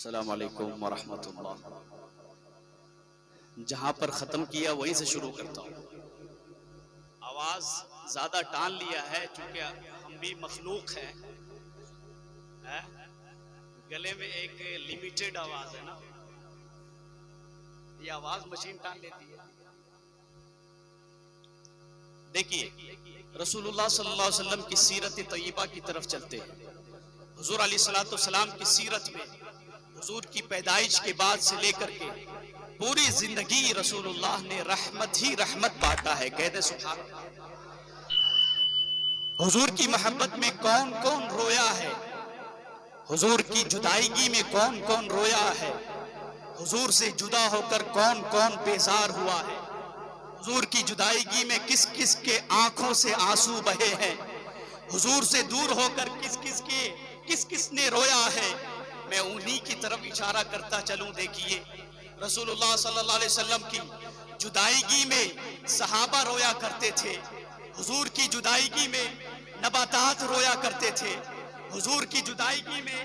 अस्सलाम वालेकुम वरहमतुल्लाह। जहां पर खत्म किया वहीं से शुरू करता हूँ। आवाज ज्यादा टाल लिया है क्योंकि हम भी मखलूक हैं है? गले में एक लिमिटेड आवाज है ना, ये आवाज मशीन टाल लेती है। देखिए रसूलुल्लाह सल्लल्लाहु अलैहि वसल्लम की सीरत तय्यबा की तरफ चलते हैं। हुजूर अलैहिस्सलातु वस्सलाम की सीरत में हुजूर की पैदाइश के बाद से लेकर के पूरी जिंदगी रसूलुल्लाह ने रहमत ही रहमत बांटा है। कहते सुभान अल्लाह। हुजूर की मोहब्बत में कौन कौन रोया है, हुजूर की जुदाईगी में कौन कौन रोया है, हुजूर से जुदा होकर कौन कौन बेजार हुआ है, हुजूर की जुदाईगी में किस किस के आंखों से आंसू बहे हैं, हुजूर से दूर होकर किस किस ने रोया है। मैं उन्हीं की तरफ इशारा करता चलूं। देखिए रसूलुल्लाह सल्लल्लाहु अलैहि वसल्लम की जुदाईगी में सहाबा रोया करते थे, हुजूर की जुदाईगी में नबातात रोया करते थे, हुजूर की जुदाईगी में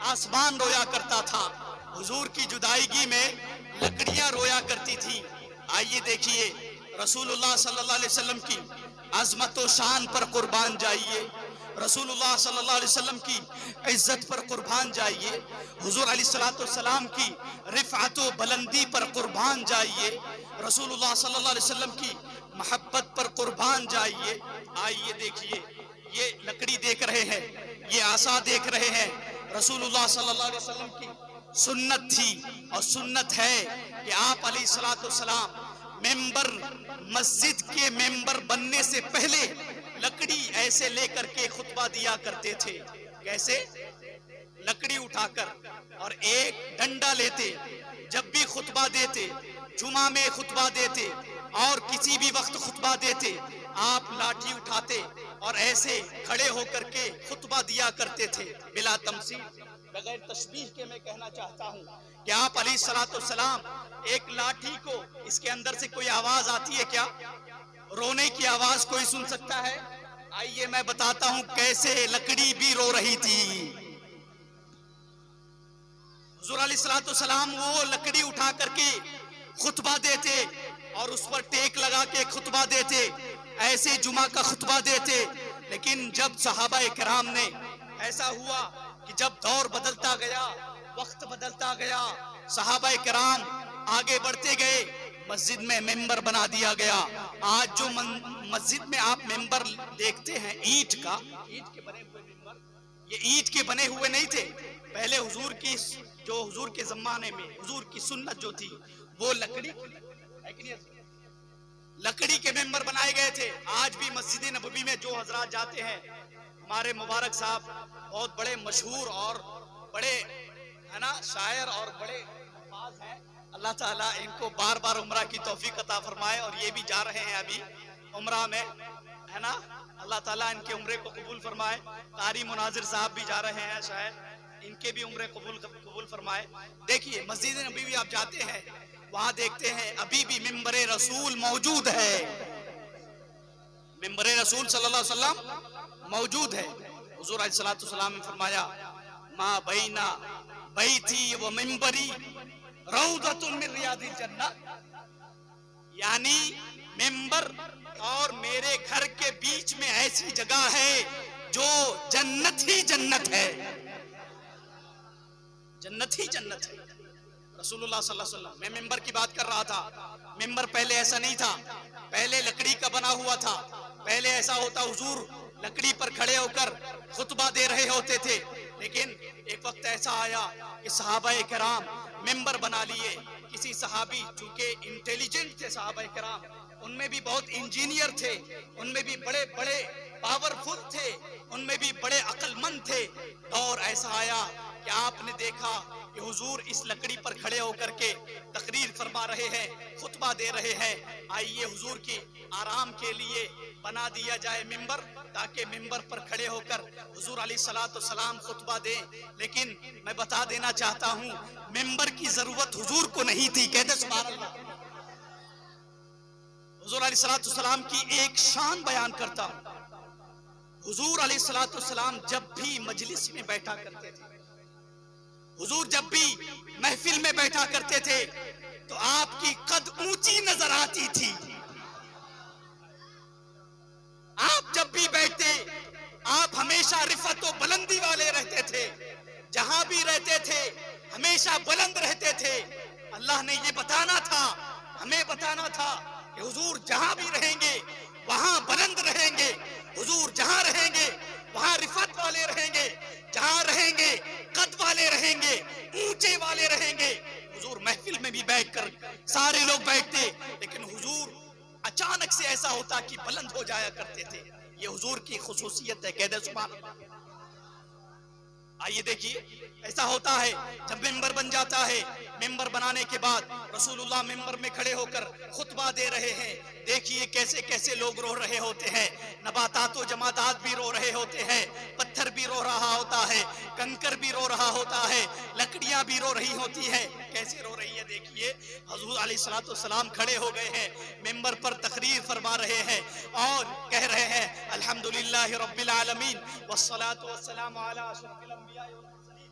आसमान रोया करता था, हुजूर की जुदाईगी में लकड़ियां रोया करती थी। आइए देखिए रसूलुल्लाह सल्लल्लाहु अलैहि वसल्लम की अजमत व शान पर कुर्बान जाइए, रसूलुल्लाह सल्लल्लाहु अलैहि वसल्लम की इज्जत पर कुर्बान जाइए, हुजूर अलैहिस्सलातु वस्सलाम की रिफ़अत व बुलंदी पर कुर्बान जाइए, रसूलुल्लाह सल्लल्लाहु अलैहि वसल्लम की मोहब्बत पर कुर्बान जाइए। आइए देखिए ये लकड़ी देख रहे हैं, ये आसा देख रहे हैं। रसूलुल्लाह सल्लल्लाहु अलैहि वसल्लम की सुन्नत थी और सुन्नत है कि आप अलैहिस्सलातु वस्सलाम मेंबर मस्जिद के मेंबर बनने से पहले लकड़ी ऐसे लेकर के खुतबा दिया करते थे। कैसे? लकड़ी उठाकर और एक डंडा लेते, जब भी खुतबा देते, जुमा में खुतबा देते और किसी भी वक्त खुतबा देते, आप लाठी उठाते और ऐसे खड़े होकर के खुतबा दिया करते थे। बिला तमसील, बगैर तशबीह के मैं कहना चाहता हूँ कि आप अलैहिस्सलातु वस्सलाम एक लाठी को, इसके अंदर से कोई आवाज आती है क्या? रोने की आवाज कोई सुन सकता है? आइए मैं बताता हूं कैसे लकड़ी भी रो रही थी। हुजूर अलैहिस्सलातु वस्सलाम वो लकड़ी उठा करके खुतबा देते और उस पर टेक लगा के खुतबा देते, ऐसे जुमा का खुतबा देते। लेकिन जब सहाबा इकराम ने, ऐसा हुआ कि जब दौर बदलता गया, वक्त बदलता गया, सहाबा इकराम आगे बढ़ते गए, मस्जिद में मेंबर बना दिया गया। आज जो मस्जिद में आप मेंबर देखते हैं ईंट का, ईंट के बने हुए मेंबर, ये ईंट के बने हुए नहीं थे। पहले हुजूर की, जो हुजूर के जमाने में हुजूर की सुन्नत जो थी वो लकड़ी की, लकड़ी के मेंबर बनाए गए थे। आज भी मस्जिद नबवी में जो हजरात जाते हैं, हमारे मुबारक साहब बहुत बड़े मशहूर और बड़े है ना शायर और बड़े अल्फाज हैं, अल्लाह ताला इनको बार बार उम्रा की तौफीक अता फरमाए। और ये भी जा रहे हैं अभी उम्रा में, है ना, अल्लाह ताला इनके उम्रे को कबूल फरमाए। कारी मुनाजिर साहब भी जा रहे हैं शायद, इनके भी उम्रे कबूल फरमाए। देखिए मस्जिद नबी भी आप जाते हैं, वहां देखते हैं अभी भी मिंबरे रसूल मौजूद है, मिंबरे रसूल सल्लल्लाहु अलैहि वसल्लम मौजूद है। हुजूर अलैहिस्सलातु वस्सलाम ने फरमाया, मा बैना बैती व मिंबरी रौदतुन मिन रियादिल जन्नह, यानी मेंबर और मेरे घर के बीच में ऐसी जगह है जो जन्नत ही जन्नत है, जन्नत ही जन्नत है। रसूलुल्लाह सल्लल्लाहु अलैहि वसल्लम, मैं मेंबर की बात कर रहा था। मेंबर पहले ऐसा नहीं था, पहले लकड़ी का बना हुआ था। पहले ऐसा होता, हुजूर लकड़ी पर खड़े होकर खुतबा दे रहे होते थे। लेकिन एक वक्त ऐसा आया कि सहाबाए किराम मेंबर बना लिए। किसी सहाबी, चूंकि इंटेलिजेंट थे सहाबाए किराम, उनमें भी बहुत इंजीनियर थे, उनमें भी बड़े बड़े पावरफुल थे, उनमें भी बड़े अक्लमंद थे। और ऐसा आया कि आपने देखा कि हुजूर इस लकड़ी पर खड़े होकर के तकरीर फरमा रहे हैं, खुतबा दे रहे हैं। आइए हुजूर की आराम के लिए बना दिया जाए मिंबर, ताकि मिंबर पर खड़े होकर हुजूर अलैहिस्सलातु वस्सलाम खुतबा दें। लेकिन मैं बता देना चाहता हूं मिंबर की जरूरत हुजूर को नहीं थी। कहते सुभान अल्लाह। हुजूर अलैहिस्सलातु वस्सलाम की एक शान बयान करता हूं। हुजूर अलैहिस्सलातु वस्सलाम जब भी मजलिस में बैठा करते थे, हुजूर जब भी महफिल में बैठा करते थे तो आपकी कद ऊंची नजर आती थी। आप जब भी बैठते आप हमेशा रिफत और बुलंदी वाले रहते थे, जहां भी रहते थे हमेशा बुलंद रहते थे। अल्लाह ने ये बताना था, हमें बताना था कि हुजूर जहां भी रहेंगे वहां बुलंद रहेंगे, हुजूर जहां रहेंगे वहां रिफत वाले रहेंगे, जहां रहेंगे कद वाले रहेंगे, ऊंचे वाले रहेंगे। हुजूर महफिल में भी बैठकर सारे लोग बैठते, लेकिन हुजूर अचानक से ऐसा होता कि बुलंद हो जाया करते थे। ये हुजूर की खुसूसियत है। कहते सुभान अल्लाह। आइए देखिए, ऐसा होता है जब मेंबर बन जाता है, मेंबर बनाने के बाद रसूलुल्लाह मेंबर में खड़े होकर खुतबा दे रहे हैं। देखिए कैसे कैसे लोग रो रहे होते हैं, नबातात व जमादात भी रो रहे होते हैं, पत्थर भी रो रहा होता है, कंकर भी रो रहा होता है, लकड़ियां भी रो रही होती है। कैसे रो रही है देखिए। हुजूर अलैहिस्सलातु वस्सलाम खड़े हो गए हैं, मेंबर पर तकरीर फरमा रहे हैं और कह रहे हैं अल्हम्दुलिल्लाहि रब्बिल आलमीन वस्सलातु वस्सलामु अला अशरफिल अंबिया वल मुरसलीन।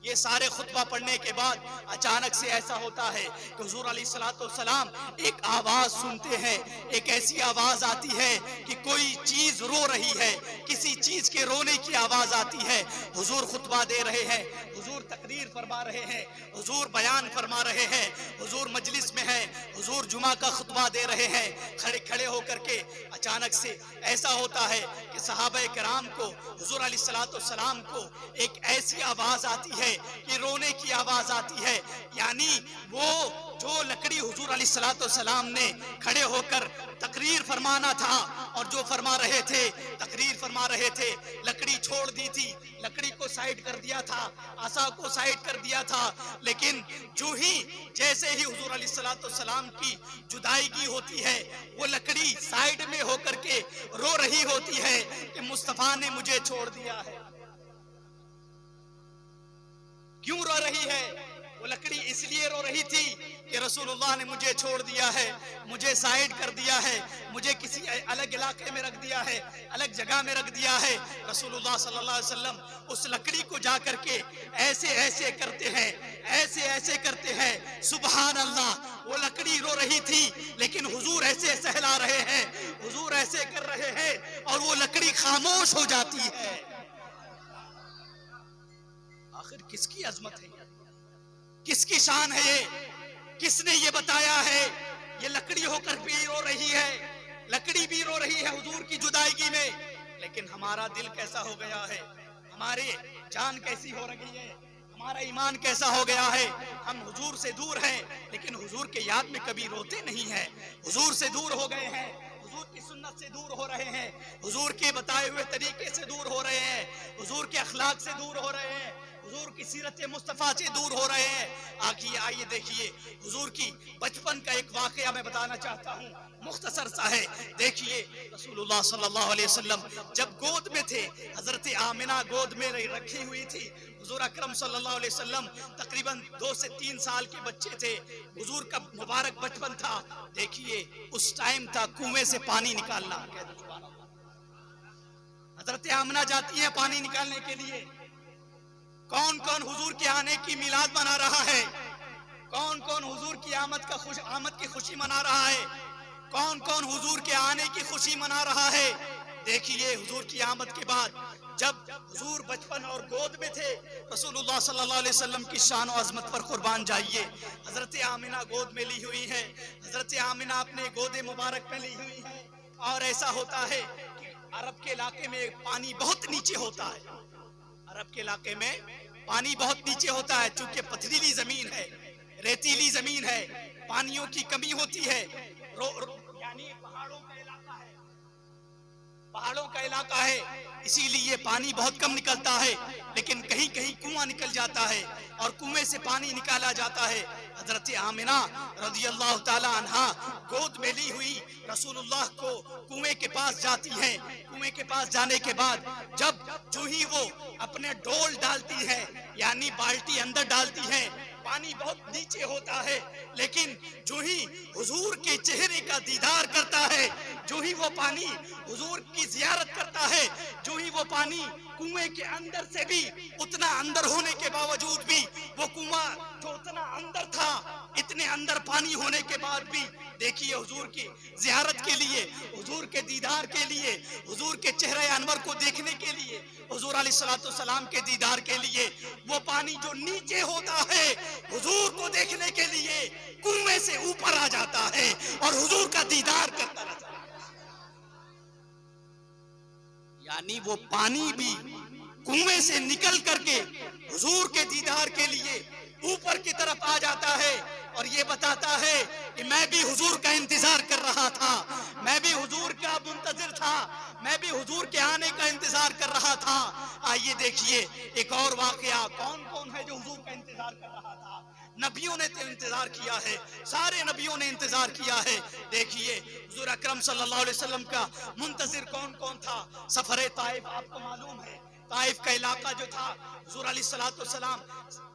ये सारे खुतबा पढ़ने के बाद अचानक से ऐसा होता है कि हुजूर अलैहिस्सलातु वस्सलाम एक आवाज सुनते हैं। एक ऐसी आवाज आती है कि कोई चीज रो रही है, किसी चीज के रोने की आवाज आती है। हुजूर खुतबा दे रहे हैं, हुजूर तकरीर फरमा रहे हैं, हुजूर बयान फरमा रहे हैं, हुजूर मजलिस में है, हुजूर जुमा का खुतबा दे रहे हैं। खड़े खड़े होकर के अचानक से ऐसा होता है कि सहाबा किराम को, हुजूर अलैहिस्सलातु वस्सलाम को एक ऐसी आवाज आती है कि रोने की आवाज आती है। यानी वो जो लकड़ी हुजूर अलैहिस्सलातु वस्सलाम ने खड़े होकर तकरीर फरमाना था और जो फरमा रहे थे, तकरीर फरमा रहे थे, लकड़ी छोड़ दी थी, लकड़ी को साइड कर दिया था, आसा को साइड कर दिया था। लेकिन जो ही जैसे ही हुजूर अलैहिस्सलातु वस्सलाम की जुदाईगी होती है, वो लकड़ी साइड में होकर के रो रही होती है कि मुस्तफा ने मुझे छोड़ दिया है। क्यों रो रही है? वो लकड़ी इसलिए रो रही थी कि रसूलुल्लाह ने मुझे छोड़ दिया है, मुझे साइड कर दिया है, मुझे किसी अलग इलाके में रख दिया है, अलग जगह में रख दिया है। रसूलुल्लाह सल्लल्लाहु अलैहि वसल्लम उस लकड़ी को जा करके ऐसे ऐसे करते हैं, ऐसे ऐसे करते हैं। सुभान अल्लाह, वो लकड़ी रो रही थी लेकिन हुजूर ऐसे सहला रहे हैं, हुजूर ऐसे कर रहे हैं और वो लकड़ी खामोश हो जाती है। आखिर किसकी अजमत है, किसकी शान है ये? किसने ये बताया है? ये लकड़ी होकर भी रो रही है, लकड़ी भी रो रही है हुजूर की जुदाईगी में। लेकिन हमारा दिल कैसा हो गया है, हमारी जान कैसी हो रही है, हमारा ईमान कैसा हो गया है। हम हुजूर से दूर हैं लेकिन हुजूर के याद में कभी रोते नहीं हैं। हुजूर से दूर हो गए हैं, हुजूर की सुन्नत से दूर हो रहे हैं, हुजूर के बताए हुए तरीके से दूर हो रहे हैं, हुजूर के अखलाक से दूर हो रहे हैं, हुजूर की सीरत मुस्तफा से दूर हो रहे हैं। आइए देखिए, हुजूर की बचपन का एक वाकया मैं बताना चाहता हूँ, मुख्तसर सा है। देखिए रसूलुल्लाह सल्लल्लाहु अलैहि वसल्लम जब गोद में थे, हजरत आमिना गोद में रखी हुई थी। हुजूर अकरम सल्लल्लाहु अलैहि वसल्लम तकरीबन 2 से 3 साल के बच्चे थे। हुजूर का मुबारक बचपन था। देखिए उस टाइम था कुएं से पानी निकालना। हजरत आमिना जाती है पानी निकालने के लिए। कौन कौन हुजूर के आने की मिलाद मना रहा है? कौन कौन हुजूर की आमद की खुशी मना रहा है? कौन कौन हुजूर के आने की खुशी मना रहा है? देखिए हुजूर की आमद के बाद जब हुजूर बचपन और गोद में थे, रसूलुल्लाह सल्लल्लाहु अलैहि वसल्लम की शान और अजमत पर कुर्बान जाइए। हजरत आमिना गोद में ली हुई है, हजरत आमिना अपने गोदे मुबारक में ली हुई है। और ऐसा होता है कि अरब के इलाके में पानी बहुत नीचे होता है, अरब के इलाके में पानी बहुत नीचे होता है। चूंकि पथरीली जमीन है, रेतीली जमीन है, पानियों की कमी होती है। यानी पहाड़ों का इलाका है, इसीलिए पानी बहुत कम निकलता है। लेकिन कहीं कहीं कुआं निकल जाता है और कुएं से पानी निकाला जाता है। हजरत आमिना रज़ियल्लाहु ताला अन्हा गोद में ली हुई रसूलुल्लाह को कुएं के पास जाती हैं। कुएं के पास जाने के बाद जब जो ही वो अपने डोल डालती है, यानी बाल्टी अंदर डालती है, पानी बहुत नीचे होता है। लेकिन जो ही हुजूर के चेहरे का दीदार करता है, जो ही वो पानी हुजूर की जियारत करता है, जो ही वो पानी कुएं के अंदर से भी, उतना अंदर होने के बावजूद भी, वो कुआं जो उतना अंदर था, इतने अंदर पानी होने के बाद भी, देखिए हुजूर की जियारत के लिए, हुजूर के दीदार के लिए, हुजूर के चेहरे अनवर को देखने के लिए, हुजूर अलैहिस्सलाम के दीदार के लिए, वो पानी जो नीचे होता है हुजूर को देखने के लिए कुएं से ऊपर आ जाता है और हुजूर का दीदार करता रहता है। यानी वो पानी भी कुएं से निकल करके हुजूर के दीदार के लिए ऊपर की तरफ आ जाता है और ये बताता है कि मैं भी हुजूर का इंतजार कर रहा था, मैं भी हुजूर का मुंतजिर था, मैं भी हुजूर के आने का इंतजार कर रहा था। आइए देखिए एक और वाकया, कौन कौन है जो हुजूर का इंतजार कर रहा था? नबियों ने तो इंतजार किया है, सारे नबियों ने इंतजार किया है। देखिए हुजूर अकरम सल्लल्लाहु अलैहि वसल्लम का मुंतजिर कौन कौन था? सफरे ताइफ, आपको मालूम है ताइफ का इलाका जो था, हुजूर अलैहिस्सलाम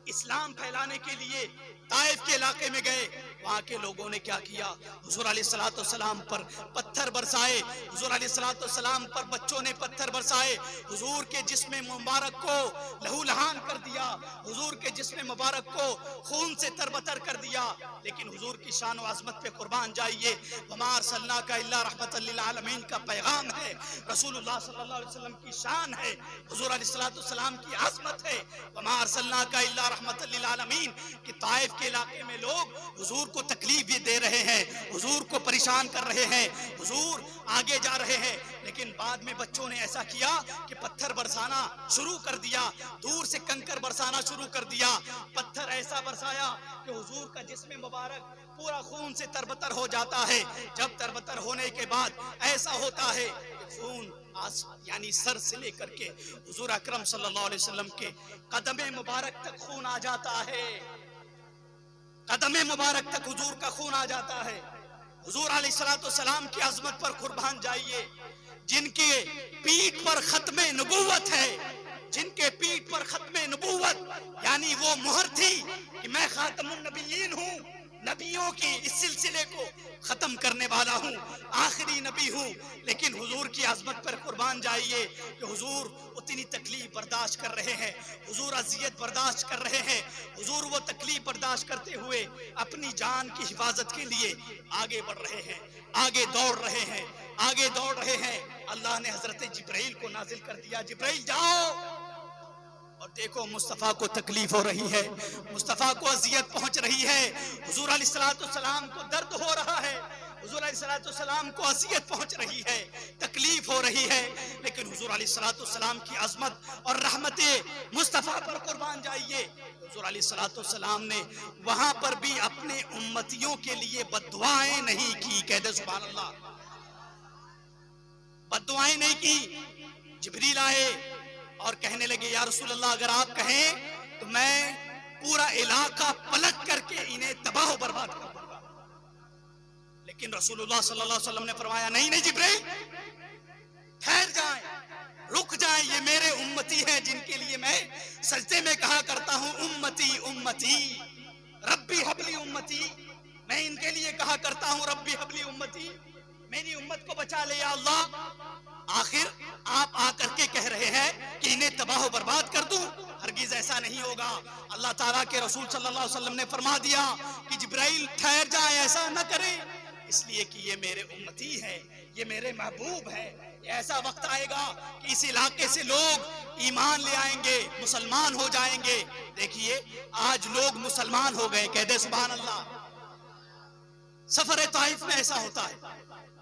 इस्लाम फैलाने के लिए ताइफ के इलाके में गए। वहां के लोगों ने क्या किया? हुजूर अलैहिस्सलाम पर पत्थर बरसाए, हुजूर अलैहिस्सलाम पर बच्चों ने पत्थर बरसाए, हुजूर के जिस्म मुबारक को लहूलहान कर दिया, हुजूर के जिस्म मुबारक को खून से तरबतर कर दिया। लेकिन हुजूर की शान व अज़मत पे कुर्बान जाइए, वमा अरसलनाका इल्ला रहमतल लिल आलमीन का पैगाम है, रसूलुल्लाह सल्लल्लाहु अलैहि वसल्लम की शान है, हुजूर अलैहिस्सलाम की अज़मत है। वमा अरसलनाका इल्ला रहमतल लिल आलमीन कि ताइफ के इलाके में लोग हुजूर को तकलीफ भी दे रहे हैं, हुजूर को परेशान कर रहे हैं, हुजूर आगे जा रहे हैं, लेकिन बाद में बच्चों ने ऐसा किया कि पत्थर बरसाना शुरू कर दिया, दूर से कंकर बरसाना शुरू कर दिया, पत्थर ऐसा बरसाया कि हुजूर का जिस्म मुबारक पूरा खून से तरबतर हो जाता है। जब तरबतर होने के बाद ऐसा होता है कि खून यानी सर से लेकर के हुजूर अकरम सल्लल्लाहु अलैहि वसल्लम के कदमे मुबारक तक खून आ जाता है, कदमे मुबारक तक हुजूर का खून आ जाता है। हुजूर अलैहिस्सलाम की अज़मत पर कुर्बान जाइए, जिनके पीठ पर खत्मे नबूवत है, जिनके पीठ पर खत्मे नबूवत यानी वो मुहर थी कि मैं खातमुन नबिय्यीन हूँ, नबियों की इस सिलसिले को खत्म करने वाला हूँ, आखिरी नबी हूँ। लेकिन हुजूर की अज़मत पर कुर्बान जाइए कि हुजूर उतनी तकलीफ बर्दाश्त कर रहे हैं, हुजूर अज़ियत बर्दाश्त कर रहे हैं, हुजूर वो तकलीफ बर्दाश्त करते हुए अपनी जान की हिफाजत के लिए आगे बढ़ रहे हैं, आगे दौड़ रहे हैं, आगे दौड़ रहे हैं। अल्लाह ने हजरत जिब्राइल को नाजिल कर दिया, जिब्राइल जाओ और देखो मुस्तफ़ा को तकलीफ हो रही है, मुस्तफ़ा को अजियत पहुंच रही है, हुजूर अलैहिस्सलाम को दर्द हो रहा है, हुजूर अलैहिस्सलाम को अजियत पहुंच रही है, तकलीफ हो रही है। लेकिन हुजूर अलैहिस्सलाम की अजमत और रहमते मुस्तफ़ा पर कुर्बान जाइए, हुजूर अलैहिस्सलाम ने वहां पर भी अपने उम्मतियों के लिए बद्दुआएं नहीं की। कह दे सुभान अल्लाह, बद्दुआएं नहीं की। जिब्रील आए और कहने लगे या रसूल अल्लाह, अगर आप कहें तो मैं पूरा इलाका पलट करके इन्हें तबाह बर्बाद कर दूंगा। लेकिन रसूलुल्लाह सल्लल्लाहु अलैहि वसल्लम ने फरमाया नहीं नहीं जिब्रील, ठहर जाएं, रुक जाएं, ये मेरे उम्मती हैं जिनके लिए मैं सजदे में कहा करता हूं उम्मती उम्मती रब्बी हबली उम्मती, मैं इनके लिए कहा करता हूं रब्बी हबली उम्मती, मेरी उम्मत को बचा ले या अल्लाह। आखिर आप आकर के कह रहे हैं कि इन्हें तबाह बर्बाद कर दूं? हरगिज ऐसा नहीं होगा। अल्लाह ताला के रसूल सल्लल्लाहु अलैहि वसल्लम ने फरमा दिया कि जिब्राइल ठहर जाए, ऐसा न करें, इसलिए कि ये मेरे उम्मती है, ये मेरे महबूब है। ऐसा वक्त आएगा कि इस इलाके से लोग ईमान ले आएंगे, मुसलमान हो जाएंगे। देखिए आज लोग मुसलमान हो गए, कह दे सुभान अल्लाह। सफर ताइफ में ऐसा होता है,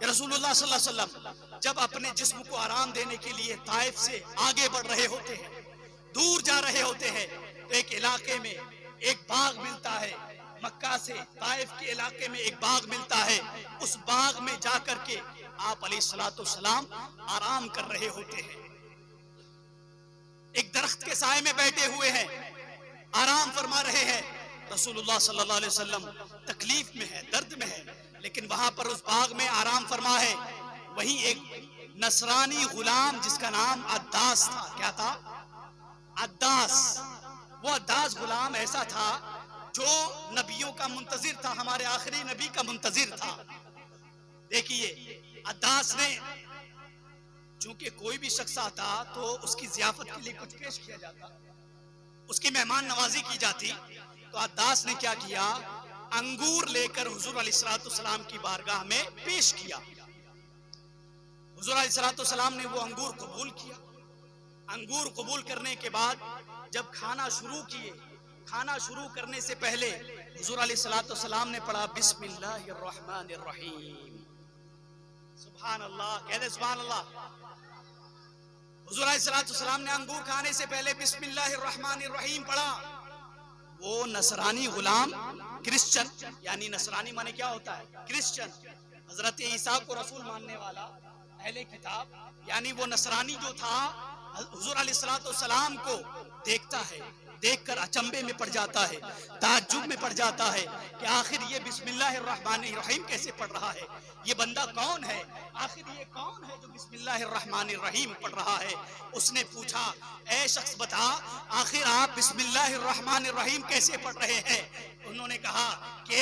रसूलुल्लाह सल्लल्लाहु अलैहि वसल्लम जब अपने जिस्म को आराम देने के लिए ताइफ से आगे बढ़ रहे होते हैं, दूर जा रहे होते हैं, तो एक इलाके में एक बाग मिलता है, मक्का से ताइफ के इलाके में एक बाग मिलता है। उस बाग में जाकर के आप अलैहिस्सलाम आराम कर रहे होते हैं, एक दरख्त के साए में बैठे हुए हैं, आराम फरमा रहे हैं। रसूलुल्लाह सल्लल्लाहु अलैहि वसल्लम तकलीफ में है, दर्द में है, लेकिन वहां पर उस बाग में आराम फरमा है। वहीं एक नसरानी गुलाम जिसका नाम अद्दास था, क्या था? अद्दास। वो अद्दास गुलाम ऐसा था जो नबियों का मुंतजिर था, हमारे आखिरी नबी का मुंतजिर था। देखिए अद्दास ने, चूंकि कोई भी शख्स आता तो उसकी जियाफत के लिए कुछ पेश किया जाता, उसकी मेहमान नवाजी की जाती, तो अद्दास ने क्या किया, अंगूर लेकर हुजूर अलैहिस्सलाम की बारगाह में पेश किया। हुजूर अलैहिस्सलाम ने वो अंगूर कबूल किया। अंगूर कबूल करने के बाद जब खाना शुरू किए, खाना शुरू करने से पहले हुजूर अलैहिस्सलाम ने पढ़ा बिस्मिल्लाहिर्रहमानिर्रहीम। सुभान अल्लाह, कह दे सुभान अल्लाह। हुजूर अलैहिस्सलाम ने अंगूर खाने से पहले बिस्मिल्लाहिर्रहमानिर्रहीम पढ़ा। वो नसरानी गुलाम, क्रिश्चियन, यानी नसरानी माने क्या होता है, क्रिश्चियन, हजरत ईसा को रसूल मानने वाला अहले किताब, यानी वो नसरानी जो था हुजूर अलैहिस्सलाम को देखता है, देखकर अचंबे में पड़ जाता है, ताज्जुब में पड़ जाता है कि आखिर ये बिस्मिल्लाहिर्रहमानिर्रहीम कैसे पढ़ रहा है, ये बंदा कौन है, आखिर ये कौन है जो बिस्मिल्लाहिर्रहमानिर्रहीम पढ़ रहा है। उसने पूछा, ए शख्स बता, आखिर आप बिस्मिल्लाहिर्रहमानिर्रहीम कैसे पढ़ रहे हैं। उन्होंने कहा कि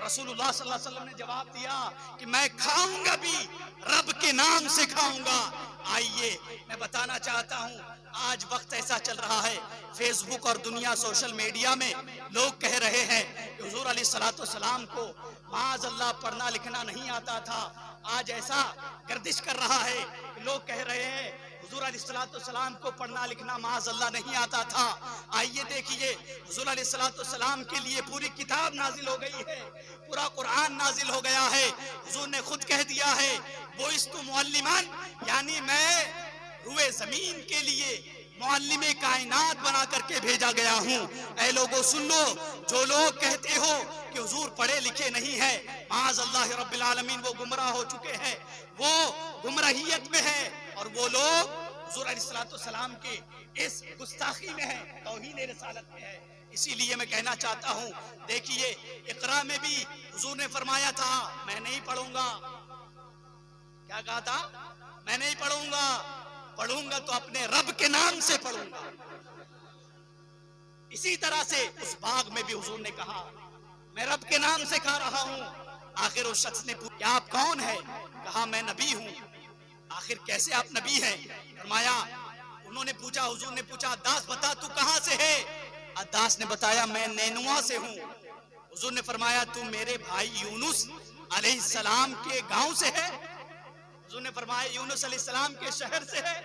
रसूलुल्लाह सल्लल्लाहु अलैहि वसल्लम ने जवाब दिया कि मैं खाऊंगा भी रब के नाम से खाऊंगा। आइए मैं बताना चाहता हूँ, आज वक्त ऐसा चल रहा है, फेसबुक और दुनिया सोशल मीडिया में लोग कह रहे हैं कि हुजूर अलैहिस्सलाम को माअज़ल्लाह पढ़ना लिखना नहीं आता था। आज ऐसा गर्दिश कर रहा है, लोग कह रहे हैं हुजूर अलैहिस्सलाम को पढ़ना लिखना माअज़ल्लाह नहीं आता था। आइए देखिए, हुजूर अलैहिस्सलाम के लिए पूरी किताब नाजिल हो गई है, पूरा कुरान नाजिल हो गया है। हुजूर ने खुद कह दिया है, बुइस्तु मुअल्लिमन, यानी मैं रुए जमीन के लिए मुअल्लिमे कायनात बना करके भेजा गया हूँ। ऐ लोगों सुन लो, जो लोग कहते हो कि हुजूर पढ़े लिखे नहीं है, माअज़ल्लाह रब्बिल आलमीन, वो गुमराह हो चुके हैं, वो गुमराहियत में है, और वो लोग हुजूर अलैहिस्सलाम के इस गुस्ताखी में है, तौहीन रिसालत में है। इसीलिए मैं कहना चाहता हूँ, देखिए इकरा में भी हुजूर ने फरमाया था, मैं नहीं पढ़ूंगा। क्या कहा था, मैं नहीं पढ़ूंगा, पढ़ूंगा तो अपने रब के नाम से पढ़ूंगा। इसी तरह से उस बाग में भी हुजूर ने कहा, मैं रब के नाम से खा रहा हूँ। आखिर उस शख्स ने पूछा, आप कौन है? कहा, मैं नबी हूँ। आखिर कैसे आप नबी हैं? फरमाया, उन्होंने पूछा, हुजूर ने पूछा, अद्दास बता तू कहां से है? अद्दास ने बताया, मैं नैनुआ से हूँ। हुजूर ने फरमाया, तू मेरे भाई यूनुस अलैहिस्सलाम के गांव से है? हुजूर ने फरमाया, यूनुस अलैहिस्सलाम के शहर से है।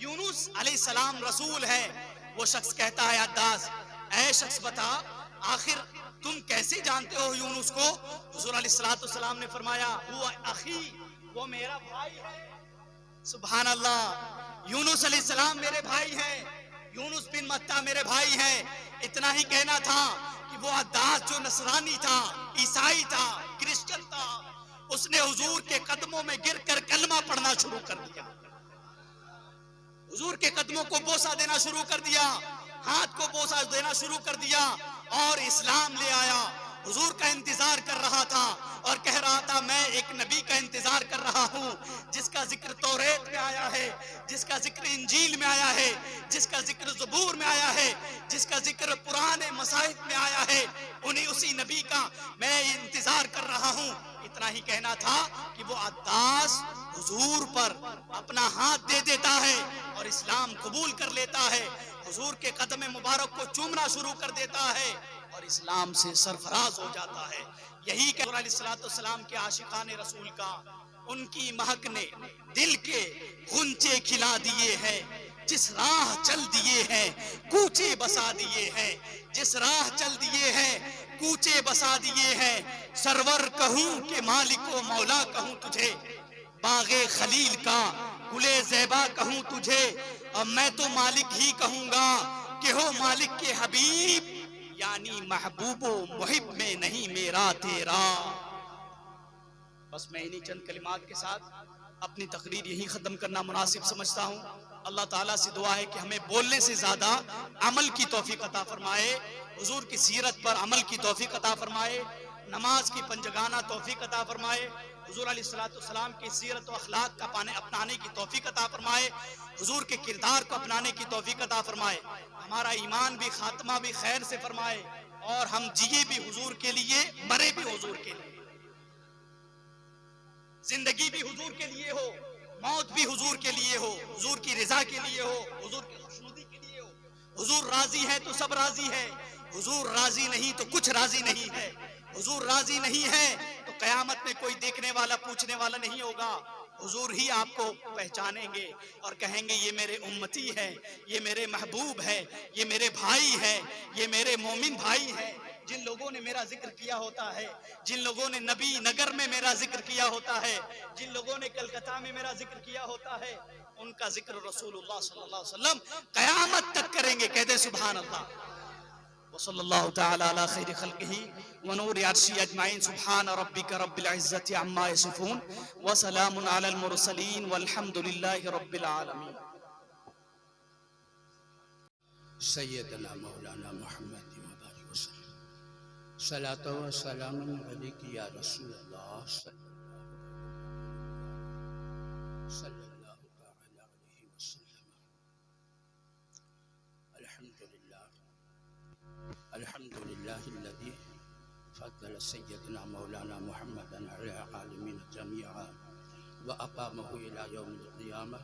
यूनुस अलैहिस्सलाम रसूल है। वो शख्स कहता है, अद्दास, ऐ शख्स बता, आखिर तुम कैसे जानते हो यूनुस को? हुजूर अलैहिस्सलाम ने फरमाया, हुवा अखी, वो मेरा भाई है। सुभान अल्लाह, यूनुस अलैहिस्सलाम मेरे भाई हैं, यूनुस बिन मत्ता मेरे भाई हैं। इतना ही कहना था कि वो अद्दास जो नसरानी था, ईसाई था, क्रिश्चियन था, उसने हुजूर के कदमों में गिरकर कलमा पढ़ना शुरू कर दिया। हुजूर के कदमों को बोसा देना शुरू कर दिया, हाथ को बोसा देना शुरू कर दिया और इस्लाम ले आया। हुजूर का इंतजार कर रहा था और कह रहा था, मैं एक नबी का इंतजार कर रहा हूँ जिसका जिक्र तौरेत में आया है, जिसका जिक्र इंजील में आया है, जिसका जिक्र ज़बूर में आया है, जिसका जिक्र पुराने मसाहिफ में आया है। उन्हीं उसी नबी का मैं इंतजार कर रहा हूँ। इतना ही कहना था कि वो अद्दास हुजूर पर अपना हाथ दे देता है और इस्लाम कबूल कर लेता है, हुजूर के कदम मुबारक को चूमना शुरू कर देता है और इस्लाम से सरफराज हो जाता है। यही कि अलैहिस्सलाम के आशिकाने रसूल का, उनकी महक ने दिल के गुंचे खिला दिए हैं। जिस राह चल दिए हैं कूचे बसा दिए हैं, जिस राह चल दिए हैं कूचे बसा दिए हैं। सरवर कहूं कि मालिक व मौला कहूं तुझे, बागे खलील का गुले ज़ैबा कहूं तुझे, और मैं तो मालिक ही कहूंगा कि हो मालिक के हबीब, यानी महबूबो मुहिब में नहीं मेरा तेरा। बस मैं इन्हीं चंद कलिमात के साथ अपनी तकरीर यही खत्म करना मुनासिब समझता हूँ। अल्लाह ताला से दुआ है कि हमें बोलने से ज्यादा अमल की तौफीक अता फरमाए, हुजूर की सीरत पर अमल की तौफीक अता फरमाए, नमाज की पंजगाना तौफीक अता फरमाए, हुजूर अलैहिस्सलाम की सीरत व अखलाक का अपनाने की तौफीक अता फरमाए, हुजूर के किरदार को अपनाने की तौफीक अता फरमाए, हमारा ईमान भी खात्मा भी खैर से फरमाए और हम जिए भी हुजूर के लिए, मरे भी हुजूर के लिए। जिंदगी भी हुजूर के लिए हो, मौत भी हुजूर के लिए हो, हुजूर की रिजा के लिए हो, हुजूर की खुशनुदी के लिए हो। हुजूर राजी है तो सब राजी है, हुजूर राजी नहीं तो कुछ राजी नहीं है। हुजूर राजी नहीं है तो कयामत में कोई देखने वाला पूछने वाला नहीं होगा। हुजूर ही आपको पहचानेंगे और कहेंगे ये मेरे उम्मती है, ये मेरे महबूब है, ये मेरे भाई है, ये मेरे मोमिन भाई है। जिन लोगों ने मेरा जिक्र किया होता है, जिन लोगों ने नबी नगर में मेरा जिक्र किया होता है, जिन लोगों ने कलकत्ता में मेरा जिक्र किया होता है, उनका जिक्र रसूलुल्लाह सल्लल्लाहु अलैहि वसल्लम कयामत तक करेंगे। कह दे सुभान अल्लाह। वसल्लल्लाहु तआला अला खैरि खल्क़िही व नूरि अर्शी अजमाइन। सुब्हान रब्बिका रब्बिल इज्जति अम्मा यसिफून व सलामुन अलल मुरसलीन वल्हम्दुलिल्लाहि रब्बिल आलमीन। सय्यदना मौलाना मुहम्मद व बारिक वसल्लम। सलातो व सलामुन अलैका या रसूलल्लाह सल्लल्लाहु तआला अलैहि वसल्लम। अल्हम्दुलिल्लाहिल्लज़ी फद्दल सय्यदना मौलाना मुहम्मदन अला आलमीन जमीआ व अक़ामहु इला यौमिल क़ियामह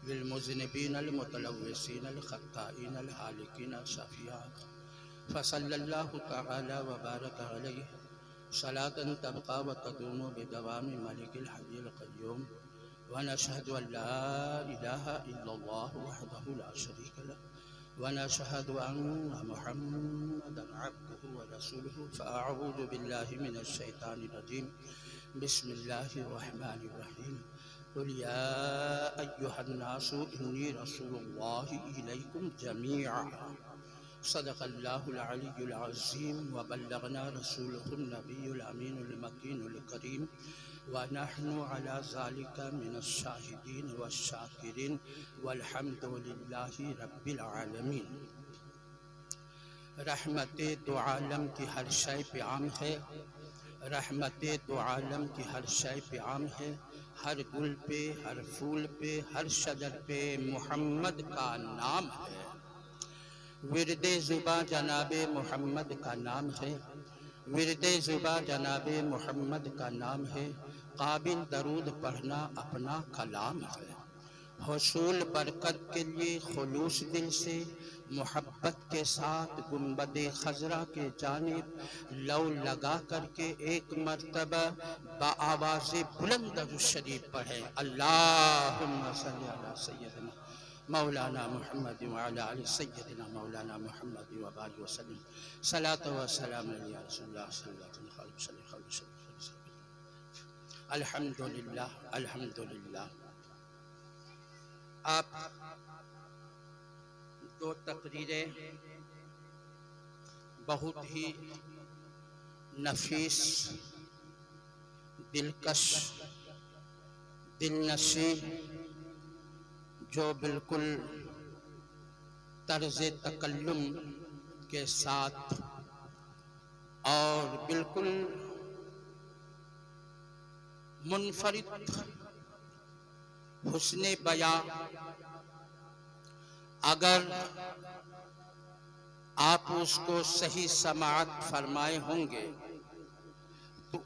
लिलमुज़निबीन अलमुतलव्विसीन अलख़त्ताईन अलहालिकीन शफ़ीआ फ़सल्लल्लाहु तआला व बारक अलैहि सलातन तबक़ा व तदूमु बिदवामि मलिकिल हय्यिल क़य्यूम व नशहदु अल्ला इलाहा इल्लल्लाह वहदहु ला शरीका लह व नशहदु अन्ना मुहम्मदन अब्दुहु व रसूलुहु। फ़अऊज़ु बिल्लाहि मिनश शैतानिर रजीम। बिस्मिल्लाहिर रहमानिर रहीम। कुल या अय्युहन्नासु इन्नी रसूलुल्लाहि इलैकुम जमीआ। सदक़ल्लाहुल अलिय्युल अज़ीम व बल्लगना रसूलहुन नबियुल अमीनुल मकीनुल करीम व नहनु अला ज़ालिका मिनश शाहिदीन वश्शाकिरीन वल्हम्दुलिल्लाहि रब्बिल आलमीन। रहमते दो आलम की हर शय पे आम है, रहमते दो आलम की हर शय पे आम है। हर गुल पे, हर फूल पे, हर शजर पे मोहम्मद का नाम है। विरदे ज़ुबा जनाबे मोहम्मद का नाम है, विरदे ज़ुबा जनाबे मोहम्मद का नाम है। काबिल दरूद पढ़ना अपना कलाम है। हुसूल बरकत के लिए खुलूस दिल से मोहब्बत के साथ गुंबदे खजरा के जानिब लौ लगा करके एक मर्तबा बाआवाज़े बुलंद दरूद शरीफ पढ़े। अल्लाहुम्मा सल्ली अला सय्यदना मौलाना मुहम्मद व अला आलि सय्यदना मौलाना मुहम्मद व बारिक वसल्लम। सलातो व सलाम अला रसूलिल्लाह सल्लल्लाहु अलैहि वसल्लम। अल्हम्दुलिल्लाह अल्हम्दुलिल्लाह। आप दो तकरीरें बहुत ही नफीस, दिलकश, दिलनशी, जो बिल्कुल तर्ज तकल्लुम के साथ और बिल्कुल मुनफरिद हुस्ने बयां, अगर आप उसको सही समाअत फरमाए होंगे तो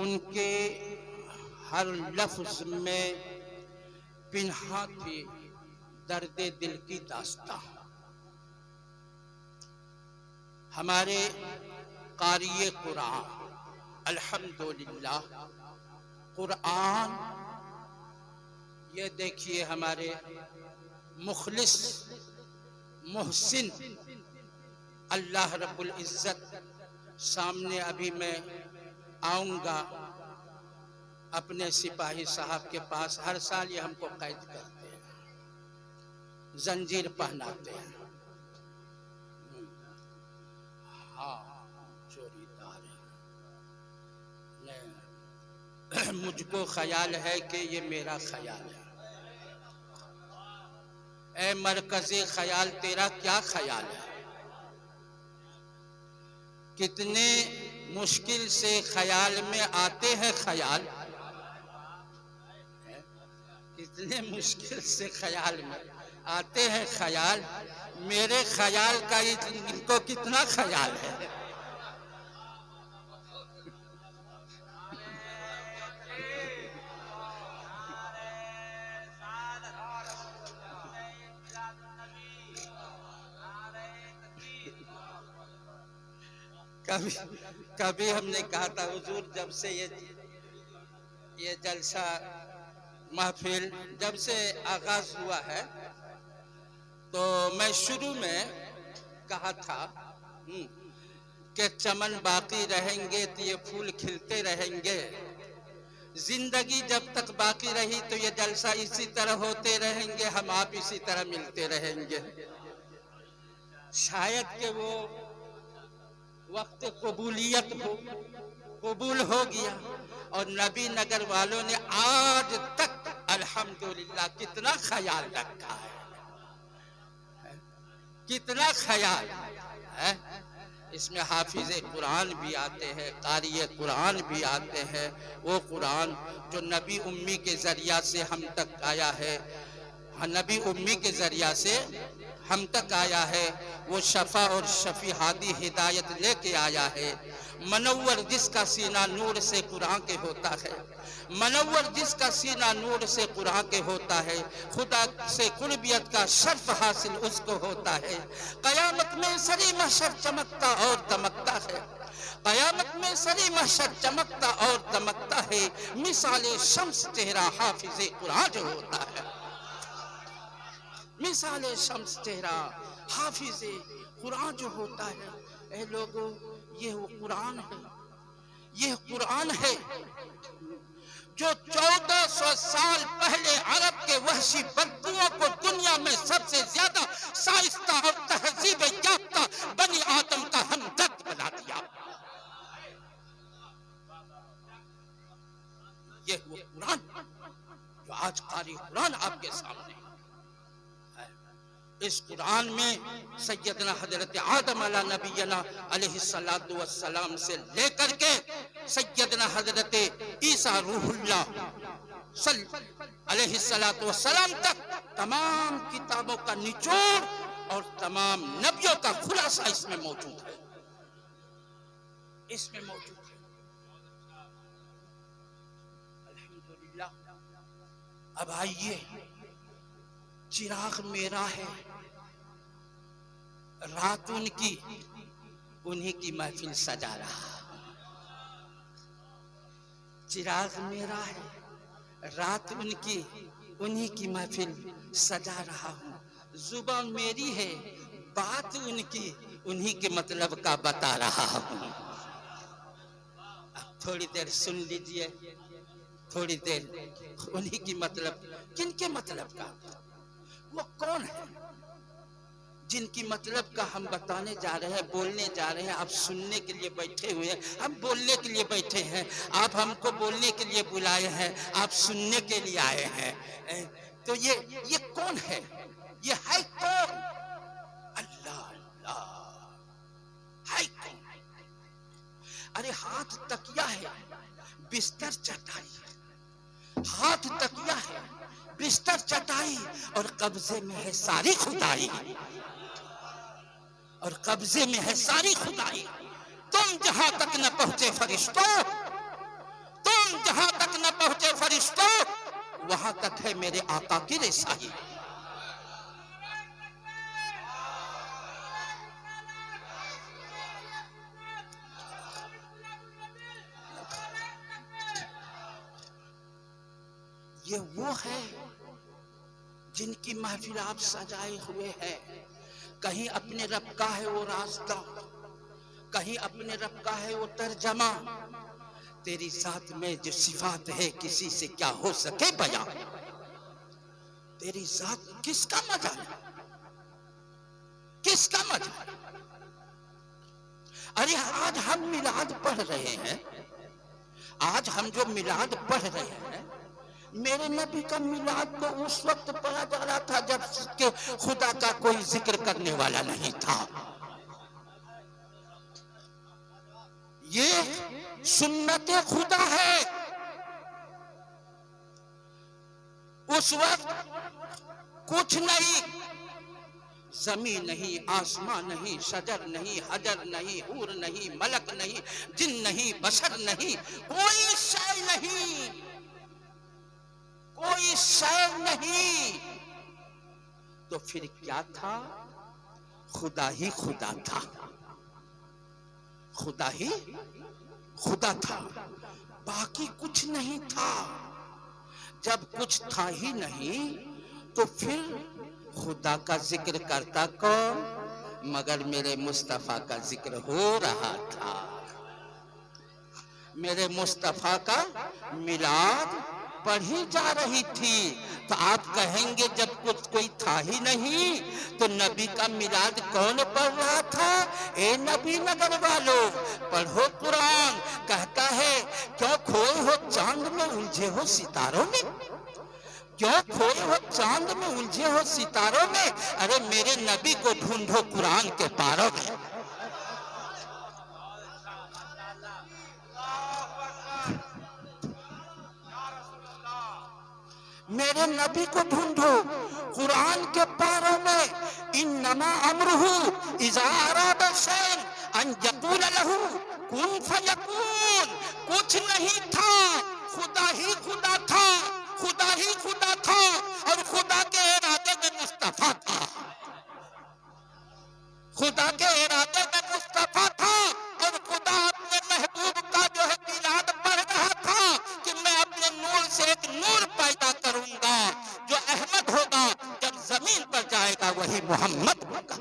उनके हर लफ्ज में पिन्हा थी दर्दे दिल की दास्तां। हमारे कारिए कुरान अल्हम्दुलिल्लाह, कुरान ये देखिए हमारे मुखलिस मुहसिन अल्लाह रब्बुल इज्जत सामने अभी मैं आऊँगा अपने सिपाही साहब के पास। हर साल ये हमको कैद करते हैं, जंजीर पहनाते हैं। हाँ, चोरीदार है। मुझको ख्याल है कि ये मेरा ख्याल है। ए मरकज़े ख्याल तेरा क्या ख्याल है? कितने मुश्किल से ख्याल में आते हैं ख्याल, कितने मुश्किल से ख्याल में आते हैं ख्याल। मेरे ख्याल का इनको कितना ख्याल है। कभी कभी हमने कहा था हुजूर, जब से ये जलसा महफिल जब से आगाज हुआ है, तो मैं शुरू में कहा था कि चमन बाकी रहेंगे तो ये फूल खिलते रहेंगे, जिंदगी जब तक बाकी रही तो ये जलसा इसी तरह होते रहेंगे, हम आप इसी तरह मिलते रहेंगे। शायद कि वो वक्त कबूलियत कबूल हो गया, और नबी नगर वालों ने आज तक अल्हम्दुलिल्लाह कितना ख्याल रखा है, कितना ख्याल है। इसमें हाफिज़े कुरान भी आते हैं, क़ारिए कुरान भी आते हैं। वो कुरान जो नबी उम्मी के ज़रिया से हम तक आया है, नबी उम्मी के ज़रिया से हम तक आया है, वो शफा और शफी हादी हिदायत लेके आया है। मनव्वर जिसका सीना नूर से कुरान के होता है, मनव्वर जिसका सीना नूर से कुरान के होता है, खुदा से कुर्बियत का शर्फ हासिल उसको होता है। कयामत में सरी महशर चमकता और दमकता है, कयामत में सरी महशर चमकता और दमकता है। मिसाले शम्स चेहरा हाफिज़े कुरान जो होता है, मिसाले शम्स चेहरा हाफिज़े कुरान जो होता है। ए लोगों, ये वो कुरान है, ये कुरान है जो 1400 साल पहले अरब के वहशी बदबुओं को दुनिया में सबसे ज्यादा शाइस्ता और तहजीब याफ्ता बनी आदम का हमदर्द बना दिया। ये वो कुरान जो आज कारी कुरान आपके सामने है। इस कुरान में सैयदना हजरत आदम अला नबीना अलैहिस्सलातु वस्सलाम से लेकर के सैयदना हजरत ईसा रूहुल्लाह अलैहिस्सलातु वस्सलाम तक तमाम किताबों का निचोड़ और तमाम नबियों का खुलासा इसमें मौजूद है, इसमें मौजूद है। अल्हम्दुलिल्लाह। अब आइए, चिराग मेरा है, रात उनकी, उन्हीं की महफिल सजा रहा। चिराग मेरा है, रात उनकी, उन्हीं की महफिल सजा रहा हूँ। जुबान मेरी है, बात उनकी, उन्हीं के मतलब का बता रहा हूँ। अब थोड़ी देर सुन लीजिए, थोड़ी देर उन्हीं की मतलब, किनके मतलब का, वो कौन है जिनकी मतलब का हम बताने जा रहे हैं, बोलने जा रहे हैं। आप सुनने के लिए बैठे हुए हैं, हम बोलने के लिए बैठे हैं। आप हमको बोलने के लिए बुलाए हैं, आप सुनने के लिए आए हैं। तो ये कौन है, ये है कौन? अल्लाह अल्लाह, है कौन? अरे हाथ तकिया है, बिस्तर चटाई है, हाथ तकिया है, बिस्तर चटाई, और कब्जे में है सारी खुदाई, और कब्जे में है सारी खुदाई। तुम जहां तक न पहुंचे फरिश्तों, तुम जहां तक न पहुंचे फरिश्तों, वहां तक है मेरे आका की रसाई। ये वो है जिनकी महफिल आप सजाए हुए हैं। कहीं अपने रब का है वो रास्ता, कहीं अपने रब का है वो तर्जमा। तेरी साथ में जो सिफात है किसी से क्या हो सके बयां। तेरी साथ किसका मजा, किसका मजा। अरे आज हम मिलाद पढ़ रहे हैं, आज हम जो मिलाद पढ़ रहे हैं, मेरे नबी का मिलाद तो उस वक्त पढ़ा जा रहा था जब के खुदा का कोई जिक्र करने वाला नहीं था। ये सुन्नते खुदा है। उस वक्त कुछ नहीं, जमीन नहीं, आसमान नहीं, शजर नहीं, हजर नहीं, हूर नहीं, मलक नहीं, जिन नहीं, बशर नहीं, कोई शय नहीं, कोई शय नहीं। तो फिर क्या था? खुदा ही खुदा था, खुदा ही खुदा था, बाकी कुछ नहीं था। जब कुछ था ही नहीं तो फिर खुदा का जिक्र करता कौन? मगर मेरे मुस्तफा का जिक्र हो रहा था। मेरे मुस्तफा का मिलाद पढ़ी जा रही थी। तो आप कहेंगे जब कुछ कोई था ही नहीं तो नबी का मिलाद कौन पढ़ रहा था? ए नबी नगर वालों, पढ़ो कुरान। कहता है क्यों खोए हो चांद में उलझे हो सितारों में, क्यों खोए हो चांद में उलझे हो सितारों में। अरे मेरे नबी को ढूंढो कुरान के पारों में। मेरे नबी को ढूंढो कुरान के पारों में। इन्नमा अमरुहु इज़ा अरादा शैअन अन यक़ूल लहू कुन फयकून। कुछ नहीं था, खुदा ही खुदा था, खुदा ही खुदा था और खुदा के इरादे में मुस्तफा था। खुदा के इरादे में मुस्तफा था और खुदा अपने महबूब का जो है मिलाद पढ़ रहा था कि मैं अपने नूर से एक नूर पैदा करूंगा जो अहमद होगा, जब जमीन पर जाएगा वही मोहम्मद होगा।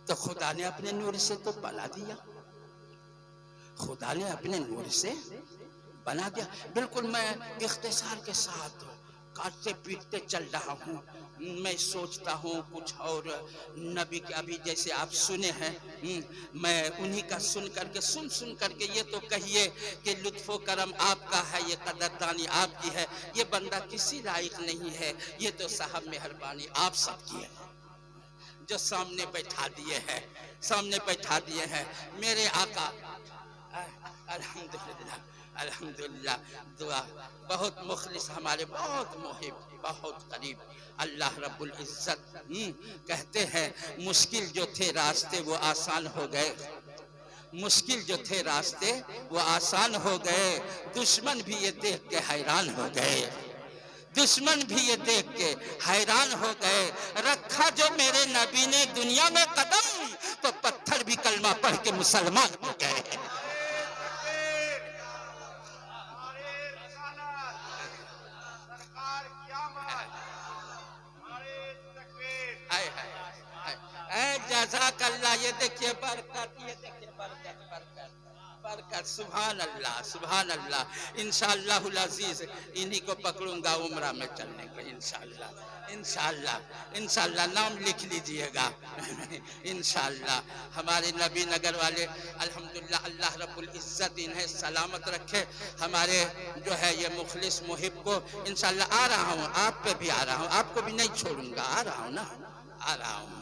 तो खुदा ने अपने नूर से तो बना दिया, खुदा ने अपने नूर से बना दिया। बिल्कुल मैं इख्तिसार के साथ काटते पीटते चल रहा हूँ। मैं सोचता हूँ कुछ और नबी के, अभी जैसे आप सुने हैं, मैं उन्हीं का सुन करके ये तो कहिए कि लुत्फो करम आपका है, ये कदरदानी आपकी है, ये बंदा किसी लायक नहीं है, ये तो साहब मेहरबानी आप सबकी है जो सामने बैठा दिए हैं मेरे आका। अल्हम्दुलिल्लाह अल्हम्दुलिल्लाह। दुआ बहुत मुखलिस, हमारे बहुत मुहिब, बहुत करीब अल्लाह रब्बुल इज्जत कहते हैं मुश्किल जो थे रास्ते वो आसान हो गए, मुश्किल जो थे रास्ते वो आसान हो गए। दुश्मन भी ये देख के हैरान हो गए, दुश्मन भी ये देख के हैरान हो गए। रखा जो मेरे नबी ने दुनिया में कदम तो पत्थर भी कलमा पढ़ के मुसलमान हो गए। जज़ाकल्लाह। ये देखिए बरकत, ये देखिए बरकत, बरकत, बरकत। सुभान अल्लाह, सुभान अल्लाह। इंशाअल्लाहुल अज़ीज़ इन्हीं को पकड़ूंगा उम्रा में चलने को, इंशाअल्लाह, इंशाअल्लाह, इंशाअल्लाह। नाम लिख लीजिएगा इंशाअल्लाह। हमारे नबी नगर वाले अल्हम्दुलिल्लाह, अल्लाह रब्बुल इज्जत इन्हें सलामत रखे। हमारे जो है ये मुखलिस मुहिब को इंशाअल्लाह आ रहा हूँ, आप पे भी आ रहा हूँ, आपको भी नहीं छोड़ूंगा, आ रहा हूँ ना, आ रहा हूँ।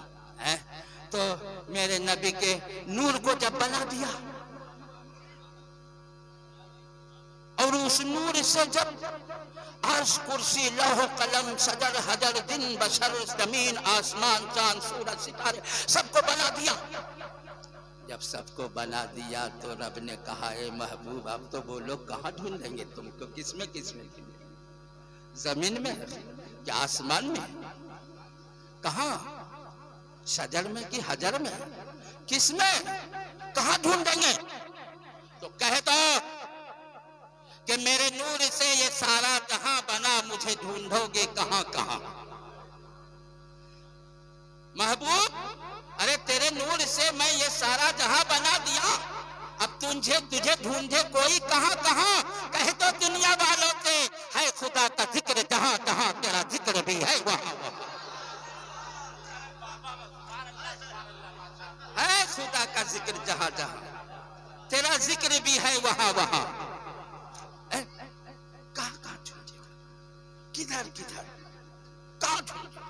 तो मेरे नबी के नूर को जब बना दिया और उस नूर से जब अर्श कुर्सी लौह कलम सजर हजर दिन बशर जमीन आसमान चांद सूरज सितारे सबको बना दिया, जब सबको बना दिया तो रब ने कहा ए महबूब अब तो बोलो कहाँ ढूंढेंगे तुमको, किसमें किसमें, जमीन में क्या आसमान में, कहाँ शजर में कि हजर में, किसमें, कहाँ ढूंढेंगे। तो कह दो कि मेरे नूर से ये सारा जहां बना, मुझे ढूंढोगे कहां कहां। महबूब अरे तेरे नूर से मैं ये सारा जहां बना दिया, अब तुझे ढूंढे कोई कहां कहां। कह दो दुनिया वालों से है खुदा का जिक्र जहां जहां तेरा जिक्र भी है वहां वहां है, खुदा का जिक्र जहां जहां तेरा जिक्र भी है वहां वहां। कहां कहां ढूंढेगा, किधर किधर कहां ढूंढेगा।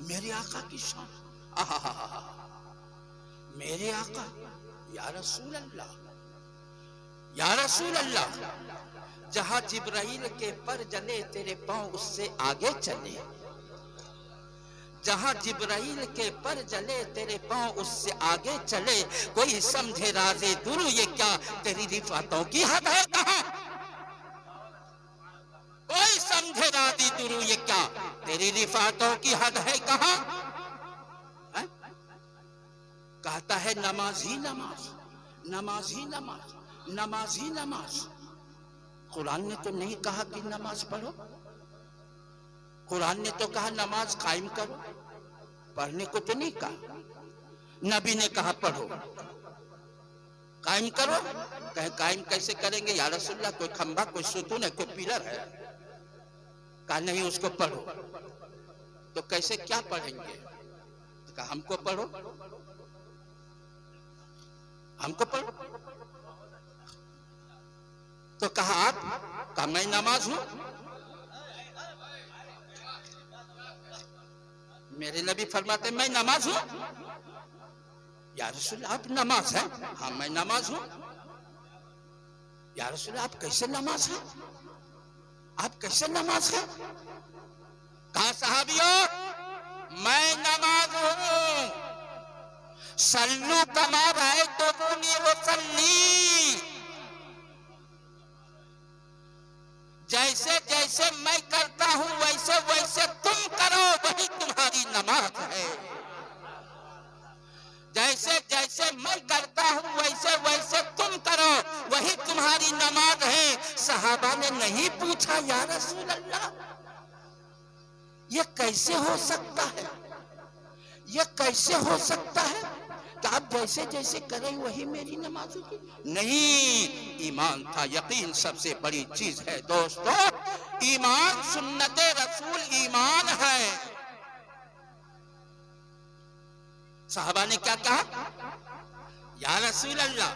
मेरे आका की शान, मेरे आका या रसूल अल्लाह, या रसूल अल्लाह। जहां जिब्राइल के पर जले तेरे पांव उससे आगे चले, जहां जिब्राइल के पर जले तेरे पांव उससे आगे चले। कोई समझे राज़े दुरू ये क्या तेरी रिफ़ातों की हद है कहां, कोई समझे राज़े दुरू ये क्या तेरी रिफातों की हद है कहां? कहता है नमाज ही नमाज, नमाज ही नमाज, नमाज ही नमाज। कुरान ने तो नहीं कहा कि नमाज पढ़ो, कुरान ने तो कहा नमाज कायम करो, पढ़ने को तो नहीं कहा। नबी ने कहा पढ़ो, कायम करो। कहे कायम कैसे करेंगे या रसूलल्लाह? कोई खंबा, कोई सुतून है, कोई पिलर है? कहा नहीं, उसको पढ़ो। तो कैसे, क्या पढ़ेंगे? तो कहा हमको पढ़ो, हमको पढ़ो। तो कहा आप? कहा मैं नमाज हूं। मेरे नबी फरमाते मैं नमाज हूं। या रसूल आप नमाज है? हाँ मैं नमाज हूं। या रसूल आप कैसे नमाज है? आप कैसे नमाज है? कहा सहाबियों मैं नमाज हूं। सल्लू कमा रहे तो वसल्ली, जैसे जैसे मैं करता हूं वैसे वैसे तुम करो, वही तुम्हारी नमाज है। जैसे जैसे मैं करता हूं वैसे वैसे तुम करो, वही तुम्हारी नमाज है। सहाबा ने नहीं पूछा या रसूल अल्लाह ये कैसे हो सकता है, ये कैसे हो सकता है कि आप जैसे जैसे करें वही मेरी नमाज होगी? नहीं, ईमान था, यकीन सबसे बड़ी चीज है दोस्तों। ईमान सुन्नते रसूल ईमान है। साहबा ने क्या कहा? या रसूल अल्लाह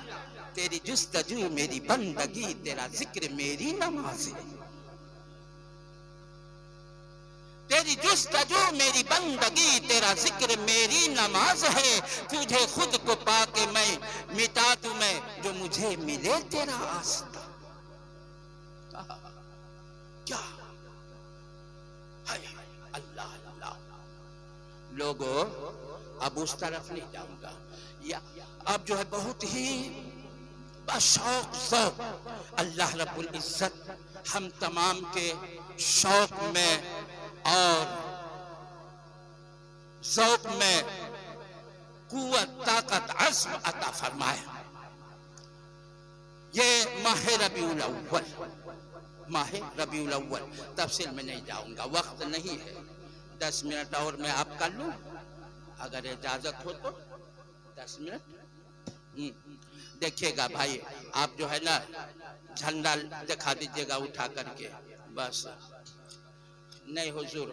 तेरी जुस्तजू मेरी बंदगी, तेरा जिक्र मेरी नमाज है। तेरी जुस्तजू मेरी बंदगी, तेरा जिक्र मेरी नमाज है। तुझे खुद को पाके मैं मिटा दूं मैं, जो मुझे मिले तेरा आस्था। क्या हाय अल्लाह अल्लाह। लोगों अब उस तरफ नहीं जाऊंगा, या अब जो है बहुत ही शौक शौक अल्लाह रब्बुल इज्जत हम तमाम के शौक में और ज़ौक़ में कुव्वत, ताकत, अज़्म अता फरमाए। ये माह रबीउल अव्वल, माह रबीउल अव्वल, तफसील में नहीं जाऊंगा, वक्त नहीं है। 10 मिनट और मैं आप कर लूं अगर इजाजत हो तो 10 मिनट। देखिएगा भाई, आप जो है ना झंडा दिखा दीजिएगा उठा करके, बस। नहीं हुजूर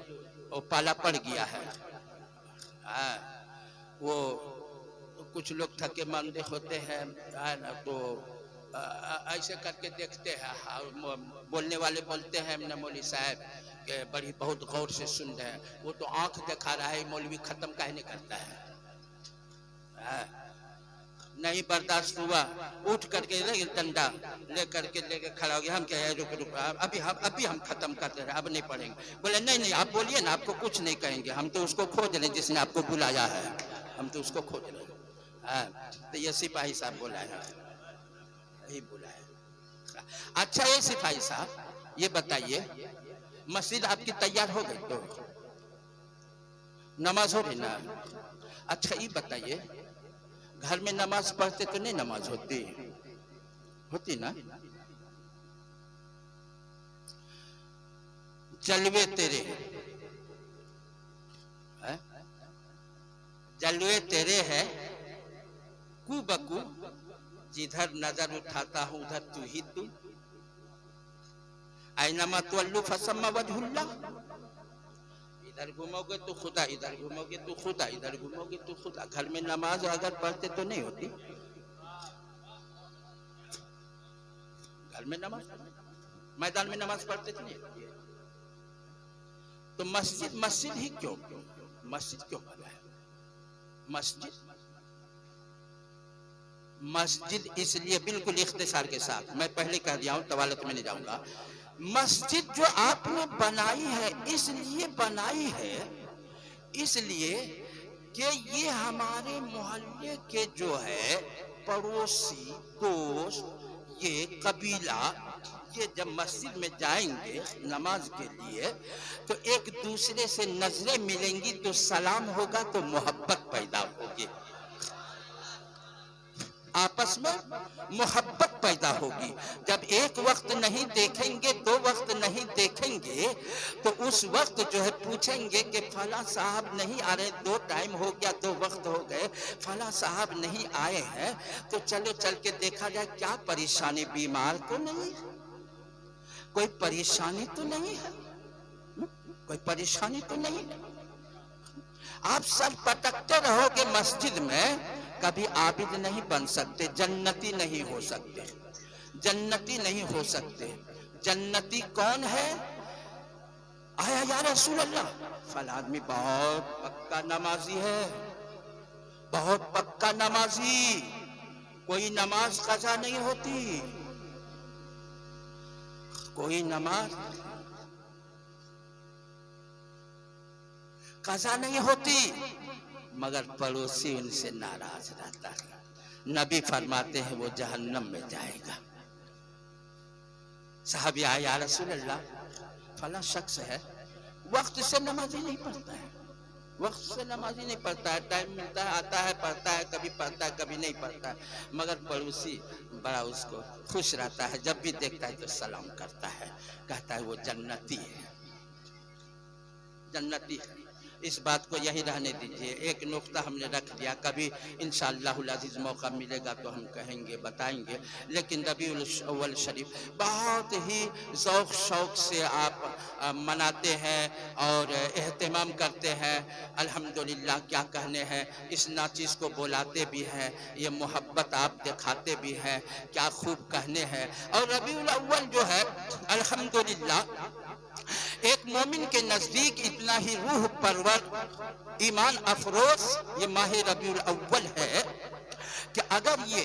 वो पाला पड़ गया है। वो कुछ लोग थके मांदे होते हैं ना, तो ऐसे करके देखते हैं। बोलने वाले बोलते हैं ना मौलवी साहब के बड़ी बहुत गौर से सुन रहे हैं, वो तो आंख दिखा रहा है, मौलवी खत्म काहे नहीं करता है। नहीं बर्दाश्त हुआ, उठ करके डंडा ले करके लेके खड़ा हो गया। हम क्या है, रुक रुक अभी हम खत्म करते हैं, अब नहीं पढ़ेंगे। बोले नहीं नहीं आप बोलिए ना, आपको कुछ नहीं कहेंगे, हम तो उसको खोज रहे जिसने आपको बुलाया है, हम तो उसको खोज रहे। तो ये सिपाही साहब बुलाया, यही बुलाया। अच्छा ये सिपाही साहब ये बताइए, मस्जिद आपकी तैयार हो गई तो नमाज हो रही ना? अच्छा ये बताइए, घर में नमाज पढ़ते तो नहीं नमाज होती? होती ना? जलवे तेरे है, जलवे तेरे है कू बकू, जिधर नजर उठाता हूं उधर तू ही तू। ऐनमा तुवल्लु फसम्मा वजहुल्लाह, इधर घूमोगे तो खुदा, इधर घूमोगे तो खुदा, इधर घूमोगे तो खुदा। घर में नमाज अगर पढ़ते तो नहीं होती? घर में नमाज, मैदान में नमाज पढ़ते तो नहीं होती? तो मस्जिद मस्जिद ही क्यों, मस्जिद क्यों बनाया? मस्जिद मस्जिद इसलिए, बिल्कुल इख्तिसार के साथ मैं पहले कह दिया हूं, तवालत में नहीं जाऊंगा। मस्जिद जो आपने बनाई है इसलिए बनाई है, इसलिए कि ये हमारे मोहल्ले के जो है पड़ोसी, दोस्त, ये कबीला, ये जब मस्जिद में जाएंगे नमाज के लिए तो एक दूसरे से नजरें मिलेंगी तो सलाम होगा तो मोहब्बत पैदा होगी, आपस में मोहब्बत पैदा होगी। जब एक वक्त नहीं देखेंगे, दो वक्त नहीं देखेंगे तो उस वक्त जो है पूछेंगे कि फला साहब नहीं आ रहे, 2 टाइम हो गया, 2 वक्त हो गए, फला साहब नहीं आए हैं, तो चलो चल के देखा जाए क्या परेशानी, बीमार तो नहीं है, कोई परेशानी तो नहीं है, कोई परेशानी तो नहीं है। आप सब पटकते रहोगे मस्जिद में, कभी आबिद नहीं बन सकते, जन्नती नहीं हो सकते, जन्नती नहीं हो सकते। जन्नती कौन है? आया या रसूल अल्लाह, फला आदमी बहुत पक्का नमाजी है, बहुत पक्का नमाजी, कोई नमाज कज़ा नहीं होती, कोई नमाज कज़ा नहीं होती, मगर पड़ोसी उनसे नाराज रहता है। नबी फरमाते हैं वो जहन्नम में जाएगा। साहब या रसूल अल्लाह, फला शख्स है वक्त से नमाज़ी नहीं पढ़ता है, वक्त से नमाज़ी नहीं पढ़ता है, टाइम मिलता है आता है पढ़ता है, कभी पढ़ता है कभी नहीं पढ़ता है, मगर पड़ोसी बड़ा उसको खुश रहता है, जब भी देखता है तो सलाम करता है, कहता है वो जन्नती है, जन्नती है। इस बात को यही रहने दीजिए, एक नुक्ता हमने रख दिया, कभी इंशाअल्लाहुल अज़ीज़ मौका मिलेगा तो हम कहेंगे, बताएंगे। लेकिन रबीउल अव्वल शरीफ बहुत ही ज़ौक़ शौक़ से आप मनाते हैं और एहतमाम करते हैं, अल्हम्दुलिल्लाह क्या कहने हैं, इस नाचीज़ को बुलाते भी हैं, ये मोहब्बत आप दिखाते भी हैं, क्या खूब कहने हैं। और रबीउल अव्वल जो है अल्हम्दुलिल्लाह एक मोमिन के नजदीक इतना ही रूह परवर ईमान अफरोज ये माह रबीउल अव्वल है कि अगर ये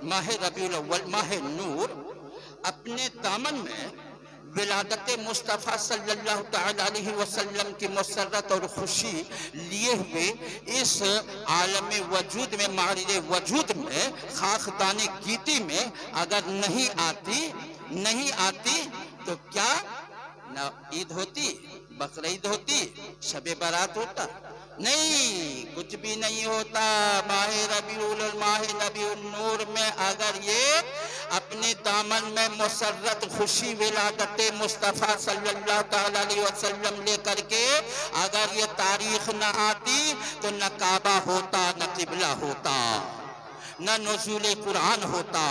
माह रबीउल अव्वल माह नूर अपने दामन में विलादत मुस्तफ़ा सल्लल्लाहु तआला अलैहि वसल्लम की मसरत और खुशी लिए हुए इस आलम वजूद में, मारिद वजूद में, खाकदाने गीती में अगर नहीं आती तो क्या ना ईद होती, बकरीद होती, शबे बारात होता? नहीं, कुछ भी नहीं होता। माह रबीउल नूर में अगर ये अपने दामन में मुसर्रत खुशी विलादत मुस्तफ़ा सल्लल्लाहु तआला अलैहि वसल्लम लेकर के अगर ये तारीख न आती तो न काबा होता, न किबला होता, न नुज़ूल कुरान होता,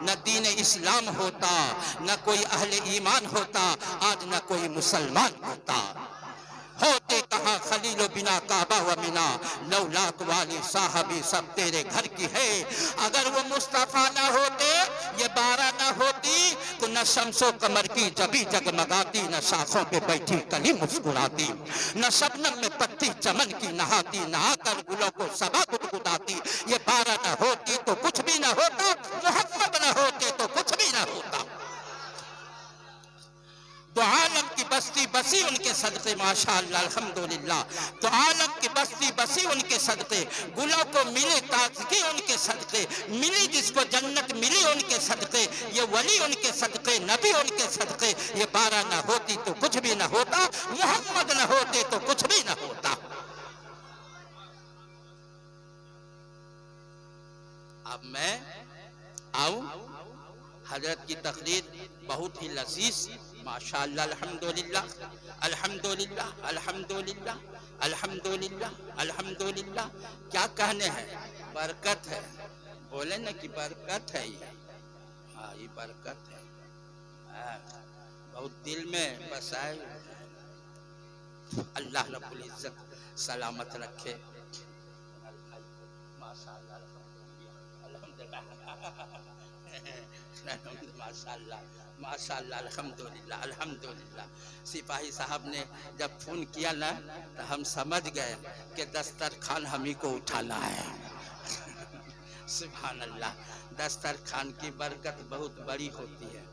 न दीन इस्लाम होता, न कोई अहले ईमान होता, आज न कोई मुसलमान होता। होते कहाँ खलीलो बिना काबा व मिना, लौलाक वाली साहबी सब तेरे घर की है। अगर वो मुस्तफ़ा न होते, ये 12 न होती तो न शम्सो कमर की जबी जगमगाती, न शाखों पे बैठी कली मुस्कुराती, न शबनम में पत्ती चमन की नहाती, नहाकर गुलों को सबा गुदगुदाती। ये 12 न होती तो कुछ भी न होता, मोहम्मद न होते तो कुछ भी न होता। तो आलम की बस्ती बसी उनके सदक़े, माशाअल्लाह अल्हम्दुलिल्लाह। तो आलम की बस्ती बसी उनके सदक़े, गुलों को मिले ताज़गी उनके सदक़े, मिली जिसको जन्नत मिली उनके सदक़े, ये वली उनके सदक़े, नबी उनके सदक़े। ये 12 न होती तो कुछ भी न होता, मोहम्मद न होते तो कुछ भी न होता। अब मैं आऊं, हजरत की तकरीर बहुत ही लजीज, माशाअल्लाह, अल्हम्दुलिल्लाह अल्हम्दुलिल्लाह अल्हम्दुलिल्लाह अल्हम्दुलिल्लाह अल्हम्दुलिल्लाह। क्या कहने हैं, बरकत है, बोले ना कि बरकत है ये, हाँ ये बरकत है, बहुत दिल में बसाए। अल्लाह रब्बुल इज्जत सलामत रखे, माशाअल्लाह माशाअल्लाह माशाअल्लाह अल्हम्दुलिल्लाह अल्हम्दुलिल्लाह। सिपाही साहब ने जब फोन किया ना तो हम समझ गए कि दस्तरखान हम ही को उठाना है। सुभान अल्लाह, दस्तरखान की बरकत बहुत बड़ी होती है,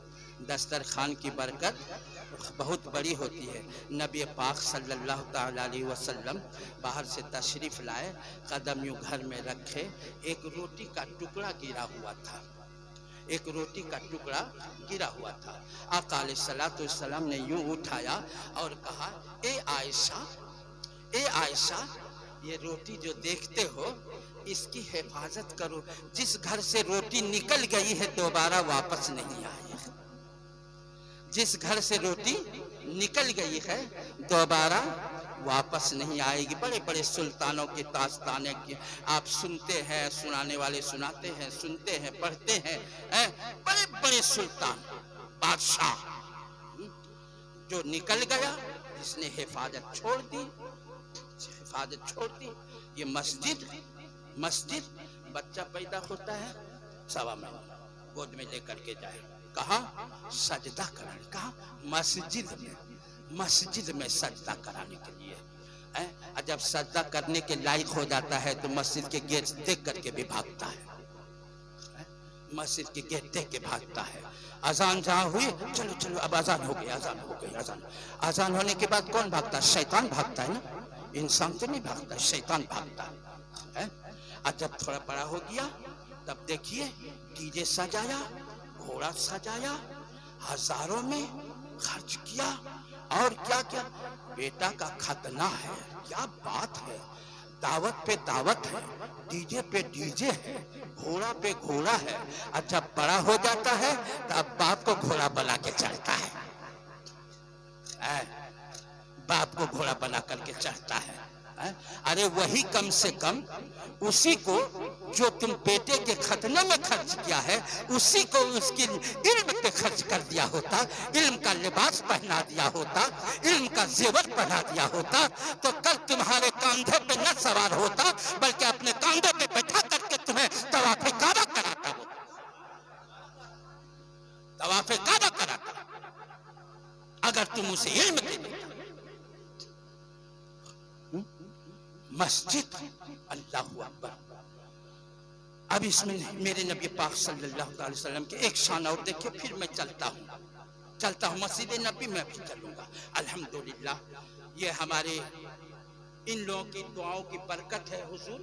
दस्तरखान की बरकत बहुत बड़ी होती है। नबी पाक सल्लल्लाहु तआला अलैहि वसल्लम बाहर से तशरीफ़ लाए, कदम यूँ घर में रखे, एक रोटी का टुकड़ा गिरा हुआ था, एक रोटी का टुकड़ा गिरा हुआ था। आका अलैहिस्सलाम ने यूं उठाया और कहा, ए आयशा, ये रोटी जो देखते हो इसकी हिफाजत करो। जिस घर से रोटी निकल गई है दोबारा वापस नहीं आएगी। जिस घर से रोटी निकल गई है दोबारा वापस नहीं आएगी। बड़े बड़े सुल्तानों के दास्ताने की आप सुनते हैं, सुनाने वाले सुनाते हैं, सुनते हैं, पढ़ते हैं। बड़े बड़े सुल्तान बादशाह जो निकल गया, इसने हिफाजत छोड़ दी। ये मस्जिद बच्चा पैदा होता है 1.25 महीना, गोद में लेकर के जाए, कहा सजदा कराने, कहा मस्जिद में सजदा कराने के लिए। जब सजदा करने के लायक हो जाता है तो मस्जिद के गेट देख करके भी भागता है। मस्जिद के गेट देख के भागता है। अजान जहाँ हुई, चलो अब अजान हो गई। अजान होने के बाद कौन भागता है? शैतान भागता है ना, इंसान तो नहीं भागता, शैतान भागता है। और जब थोड़ा बड़ा हो गया तब देखिए डीजे सजाया, घोड़ा सजाया, हजारों में खर्च किया, और क्या क्या, बेटा का खतना है, क्या बात है, दावत पे दावत है, डीजे पे डीजे है, घोड़ा पे घोड़ा है। और जब बड़ा हो जाता है तब बाप को घोड़ा बना के चढ़ता है, बाप को घोड़ा बना करके चढ़ता है। अरे वही कम से कम उसी को जो तुम बेटे के खतने में खर्च किया है, उसी को उसकी इल्म पे खर्च कर दिया होता, इल्म का लिबास पहना दिया होता, इल्म का जेवर पहना दिया होता, तो कल तुम्हारे कंधे पे न सवार होता बल्कि अपने कंधे पे बैठा करके तुम्हें तवाफ़े काबा कराता होता, तवाफ़े काबा कराता, अगर तुम उसे इल्म दे देता। मस्जिद, अल्लाहु अकबर। अब इसमें मेरे नबी पाक सल्लल्लाहु अलैहि वसल्लम के एक शान और देखिए, फिर मैं चलता हूँ मस्जिद नबी में भी चलूंगा। अल्हम्दुलिल्लाह, ये हमारे इन लोगों की दुआओं की बरकत है। हुजूर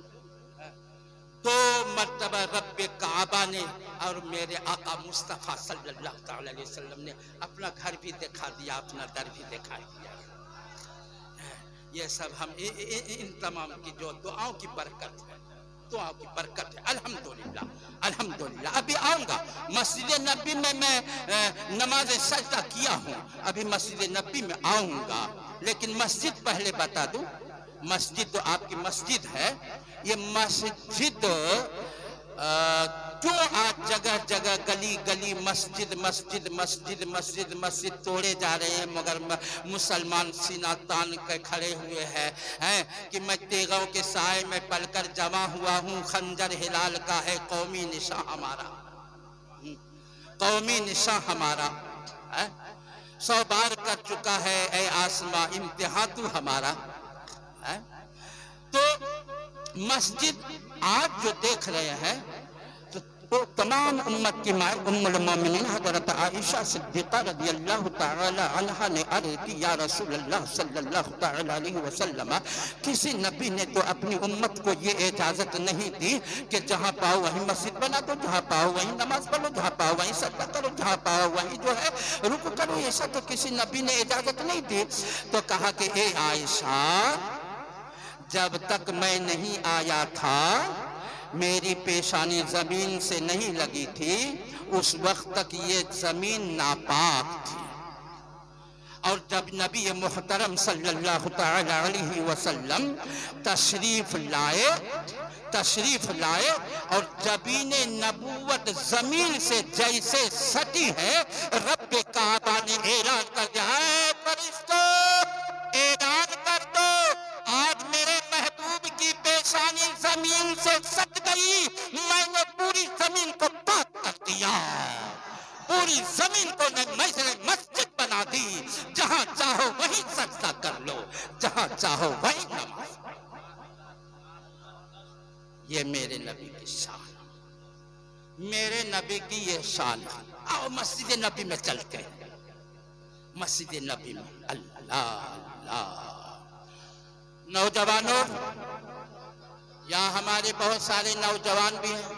2 मर्तबा रब्बे काबा ने और मेरे आका मुस्तफ़ा सल्लल्लाहु अलैहि वसल्लम ने अपना घर भी दिखा दिया, अपना दर भी दिखा दिया। ये सब हम इन तमाम की जो दुआओं की बरकत है, दुआओं की बरकत है। अल्हम्दुलिल्लाह, अल्हम्दुलिल्लाह। अभी आऊँगा मस्जिद नबी में, मैं नमाज सजदा किया हूँ, अभी मस्जिद नबी में आऊँगा। लेकिन मस्जिद पहले बता दूँ, मस्जिद तो आपकी मस्जिद है, ये मस्जिद क्यों आज जगह जगह गली गली मस्जिद मस्जिद मस्जिद मस्जिद मस्जिद तोड़े जा रहे हैं, मगर मुसलमान सीना तान के खड़े हुए हैं कि मैं तेगों के साए में पलकर जमा हुआ हूँ, खंजर हिलाल का है कौमी निशान हमारा, कौमी निशान हमारा। 100 बार कर चुका है ए आसमां इम्तिहान तू हमारा। तो मस्जिद आज जो देख रहे हैं तो तमाम उम्मत की माँ उम्मुल मोमिनीन हज़रत आयशा सिद्दीक़ा रज़ियल्लाहु तआला अन्हा ने अर्ज़ की, या रसूल अल्लाह सल्लल्लाहु तआला अलैहि वसल्लम, किसी नबी ने तो अपनी उम्मत को ये इजाज़त नहीं दी कि जहाँ पाओ वहीं मस्जिद बना दो, जहाँ पाओ वहीं नमाज पढ़ो, जहाँ पाओ वहीं सजदा करो, जहाँ पाओ वहीं जो है रुकू करो। ऐसा तो किसी नबी ने इजाज़त नहीं दी। तो कहा कि ए आयशा, जब तक मैं नहीं आया था, मेरी पेशानी जमीन से नहीं लगी थी, उस वक्त तक ये जमीन नापाक थी। और जब नबी मुहतरम सल्लल्लाहु तआला अलैहि वसल्लम तशरीफ लाए और जबीन नबूवत जमीन से जैसे सटी है, रब्बे काबा ने ऐलान कर दिया, फरिश्तों ऐलान कर दो, आज मेरे महबूब की पेशानी जमीन से सट गई, मैंने पूरी जमीन को पाक कर दिया, पूरी जमीन को मस्जिद बना दी, जहां चाहो वहीं सजदा कर लो, जहां चाहो वहीं नमाज। ये मेरे नबी की शान, मेरे नबी की ये शान है। आओ मस्जिद नबी में चलते हैं, मस्जिद नबी में। अल्लाह अल्लाह। नौजवानों, यहाँ हमारे बहुत सारे नौजवान भी हैं,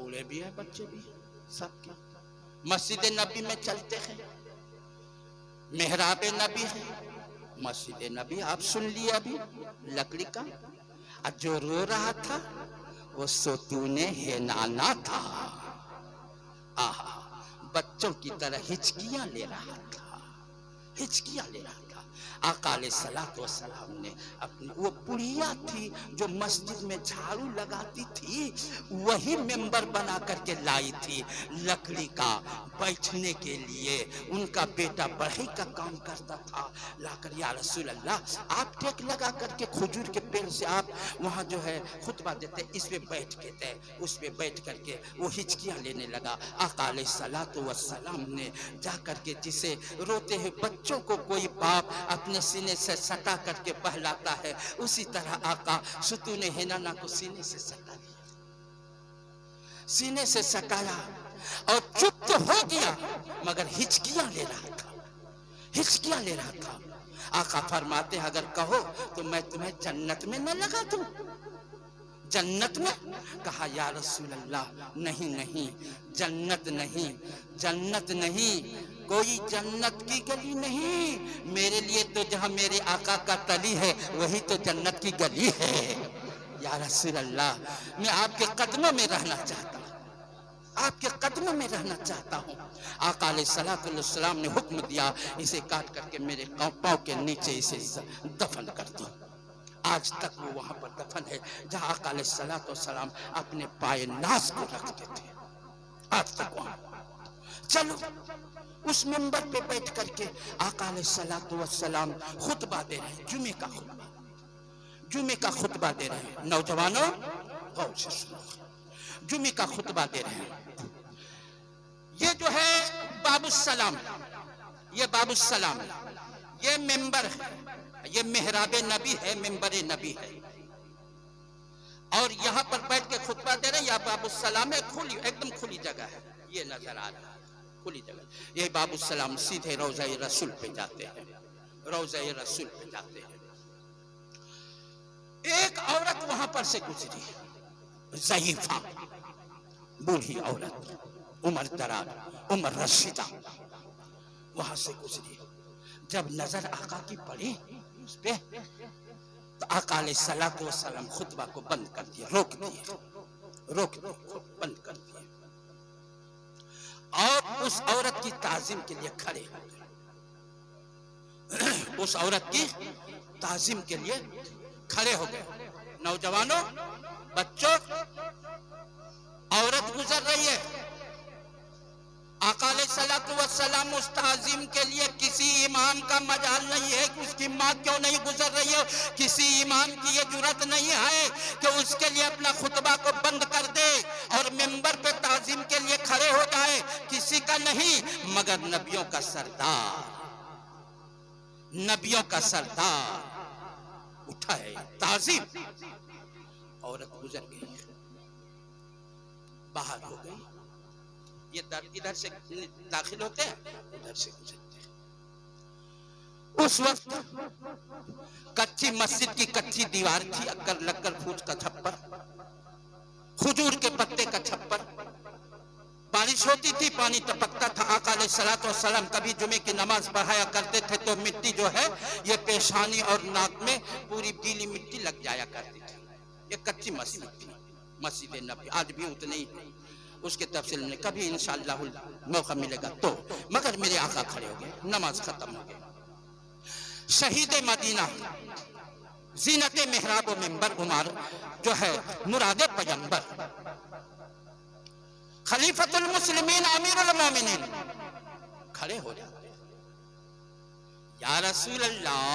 बूढ़े भी हैं, बच्चे भी हैं, सबके। मस्जिद नबी में चलते हैं, मेहराब नबी है, मस्जिद नबी आप सुन लिए अभी, लकड़ी का। और जो रो रहा था वो सोतूने हेनाना था। आहा, बच्चों की तरह हिचकियां ले रहा था, हिचकियां ले रहा था। आका अलैहिस्सलातु वस्सलाम ने अपनी, वो बुढ़िया थी जो मस्जिद में झाड़ू लगाती थी, वही मेंबर बना करके लाई थी लकड़ी का बैठने के लिए। उनका बेटा बढ़ई का काम करता था, लाकर या रसूल अल्लाह आप टेक लगा करके खजूर के पेड़ से आप वहाँ जो है खुतबा देते, इस पे बैठ के थे, उस पे बैठ करके वो हिचकियाँ लेने लगा। आका अलैहिस्सलातु वस्सलाम ने जा करके, जिसे रोते हुए बच्चों को कोई बाप अपने सीने से सटा करके बहलाता है, उसी तरह आका सुतूने हिनाना को सीने से सटा दिया, सीने से सटाया और चुप तो हो गया मगर हिचकियां ले रहा था, हिचकियां ले रहा था। आका फरमाते अगर कहो तो मैं तुम्हें जन्नत में न लगा दूं, जन्नत में। कहा या रसूल अल्लाह नहीं नहीं, जन्नत नहीं, जन्नत नहीं, कोई जन्नत की गली नहीं, मेरे लिए तो जहां मेरे आका का तली है वही तो जन्नत की गली है। या रसूल अल्लाह मैं आपके कदमों में रहना चाहता हूँ, आपके कदमों में रहना चाहता हूँ। आका अलैहिस्सलातु वस्सलाम ने हुक्म दिया इसे काट करके मेरे पाँव के नीचे इसे दफन कर दो। आज तक वो वहां पर दफन है जहां आका अलैहिस्सलातु वस्सलाम अपने पाए नाज को रखते थे, आज तक वहां। चलो उस मिंबर पे बैठ करके आका अलैहिस्सलातु वस्सलाम खुतबा दे रहे हैं, जुमे का खुतबा, जुमे का खुतबा दे रहे हैं। नौजवानों गौर से सुनो, जुमे का खुतबा दे रहे हैं। ये जो है बाबुस्सलाम, ये बाबुस्सलाम, ये मिंबर है, ये मेहराब नबी है, मिंबर नबी है। और यहाँ पर बैठ के खुतबा दे रहे हैं। या बाबुस्सलाम है, खुली एकदम खुली जगह है, ये नजर आ रहा है खुली जगह। ये बाबुस्सलाम सीधे रोज़ा रसूल पे जाते हैं, रोज़ा रसूल पे जाते हैं। एक औरत वहां पर से गुजरी, ज़ईफा बूढ़ी औरत, उम्र दराज, उम्र रशीदा, वहां से गुजरी। जब नजर आका की पड़ी उस पे तो आका अलैहिस्सलातु वस्सलाम खुतबा को बंद कर दिया, रोक दिया, रोक दिया, बंद कर दिया। और उस औरत की ताजीम के लिए खड़े हो गए, उस औरत की ताजीम के लिए खड़े हो गए। नौजवानों, बच्चों, औरत गुजर रही है, आका अलैहिस्सलातु वस्सलाम उस ताज़ीम के लिए किसी इमाम का मजाल नहीं है कि उसकी माँ क्यों नहीं गुजर रही हो, किसी इमाम की ये जुर्रत नहीं है कि उसके लिए अपना खुतबा को बंद कर दे और मिंबर पे ताज़ीम के लिए खड़े हो जाए, किसी का नहीं। मगर नबियों का सरदार, नबियों का सरदार उठा है ताज़ीम। औरत गुजर गई, बाहर हो गई। ये इधर से दाखिल होते हैं, उधर से गुजरते हैं। उस वक्त कच्ची मस्जिद की कच्ची दीवार थी, अक्कर लक्कर फूट का छप्पर, खजूर के पत्ते का छप्पर। बारिश होती थी, पानी टपकता था। आका अलैहिस्सलातु वस्सलाम कभी जुमे की नमाज पढ़ाया करते थे तो मिट्टी जो है ये पेशानी और नाक में पूरी गीली मिट्टी लग जाया करती थी। ये कच्ची मस्जिद थी, मस्जिद नबी, आज भी उतनी ही है। उसके तफसील में कभी इंशाअल्लाह मौका मिलेगा तो। मगर मेरे आका खड़े हो गए, नमाज खत्म हो गई। शहीद मदीना, जीनत मेहराब मिंबर उमर जो है मुरादे पैगंबर, खलीफतुल मुस्लिमीन अमीरुल मोमिनीन खड़े हो जाते। या रसूल अल्लाह,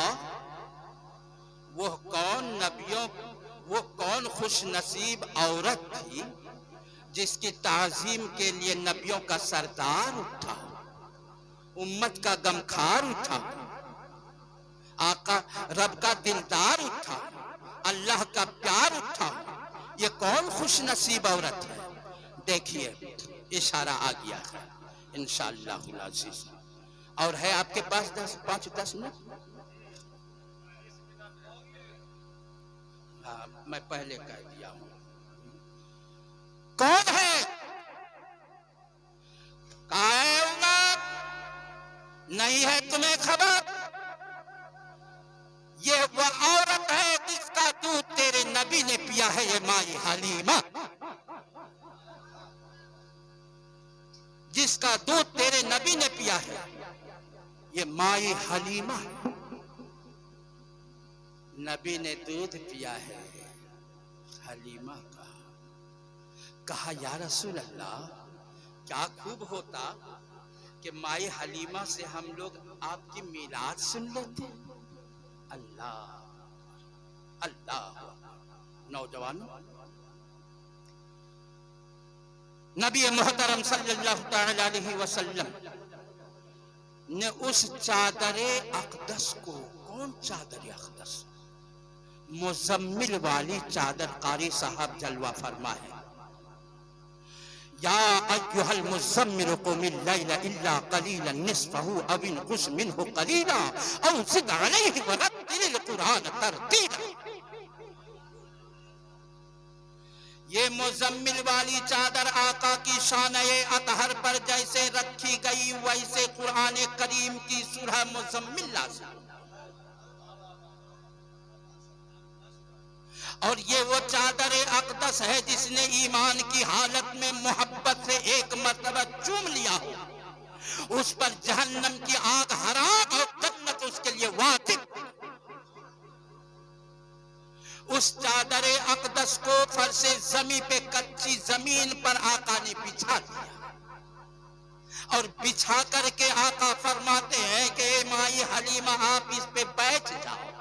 वो कौन नबियों, वो कौन खुश नसीब औरत थी जिसकी ताजीम के लिए नबियों का सरदार उठा, उम्मत का गमखार उठा, आका रब का दिलदार उठा, अल्लाह का प्यार उठा। ये कौन खुश नसीब औरत है? देखिए इशारा आ गया है इंशाअल्लाहुल अज़ीज़। और है आपके पास 5-10 मिनट? हाँ, मैं पहले कह दिया हूं। कौन है नहीं है तुम्हें खबर? ये वह औरत है जिसका दूध तेरे नबी ने पिया है, ये माई हलीमा, जिसका दूध तेरे नबी ने पिया है, ये माई हलीमा। नबी ने दूध पिया है हलीमा का। कहा या रसूल अल्लाह, क्या खूब होता कि माई हलीमा से हम लोग आपकी मीलाद सुन लेते। अल्लाह अल्लाह। नौजवानों, नबी मोहतरम सल्लल्लाहु अलैहि वसल्लम ने उस चादरे अक़दस को, कौन चादर अक़दस? मुज़म्मिल वाली चादर। कारी साहब जलवा फरमा है, या अय्युहल मुज़म्मिल क़ुमिल लैला इल्ला क़लीलन निस्फ़हु अव इनक़ुस मिन्हु क़लीला औ ज़िद अलैहि वरत्तिलिल क़ुरआन तरतीला। ये मुज़म्मिल वाली चादर आका की शान-ए अतहर पर जैसे रखी गई, वैसे कुरान करीम की सूरह मुज़म्मिल नाज़िल। और ये वो चादर अक़दस है जिसने ईमान की हालत में मोहब्बत से एक मर्तबा चूम लिया हो, उस पर जहन्नम की आग हराम और जन्नत उसके लिए वाजिब। उस चादर अक़दस को फर्शे ज़मीन पे, कच्ची जमीन पर आका ने बिछा दिया, और बिछा करके आका फरमाते हैं कि माई हलीमा आप इस पे बैठ जाओ।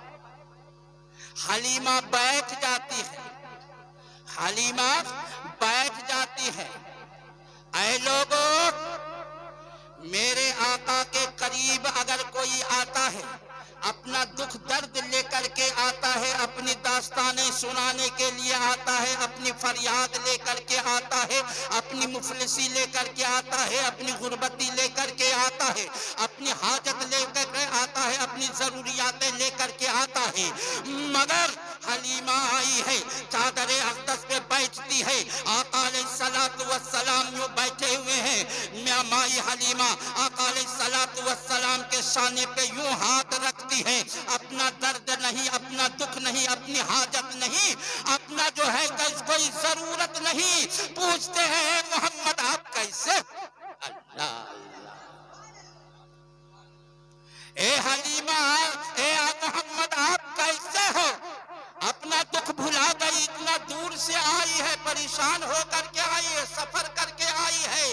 हलीमा बैठ जाती है, हलीमा बैठ जाती है। ऐ लोगों, मेरे आका के करीब अगर कोई आता है, अपना दुख दर्द लेकर के आता है, अपनी दास्तानें सुनाने के लिए आता है, अपनी फरियाद लेकर के आता है, अपनी मुफलिसी लेकर के आता है, अपनी गुर्बती लेकर के आता है, अपनी हाजत लेकर के आता है, अपनी जरूरियातें लेकर के आता है, मगर हलीमा आई है, चादर अक़दस पे बैठती है। आका अलैहिस्सलातु वस्सलाम यूं बैठे हुए हैं, माई हलीमा आका अलैहिस्सलातु वस्सलाम के सामने पे यूं हाथ रखती है। अपना दर्द नहीं, अपना दुख नहीं, अपनी हाजत नहीं, अपना जो है कोई जरूरत नहीं, पूछते हैं मोहम्मद आप कैसे? अल्लाह अल्लाह। ए हलीमा, ए मोहम्मद आप कैसे हो? अपना दुख भुला गई, इतना दूर से आई है, परेशान होकर के आई है, सफर करके आई है,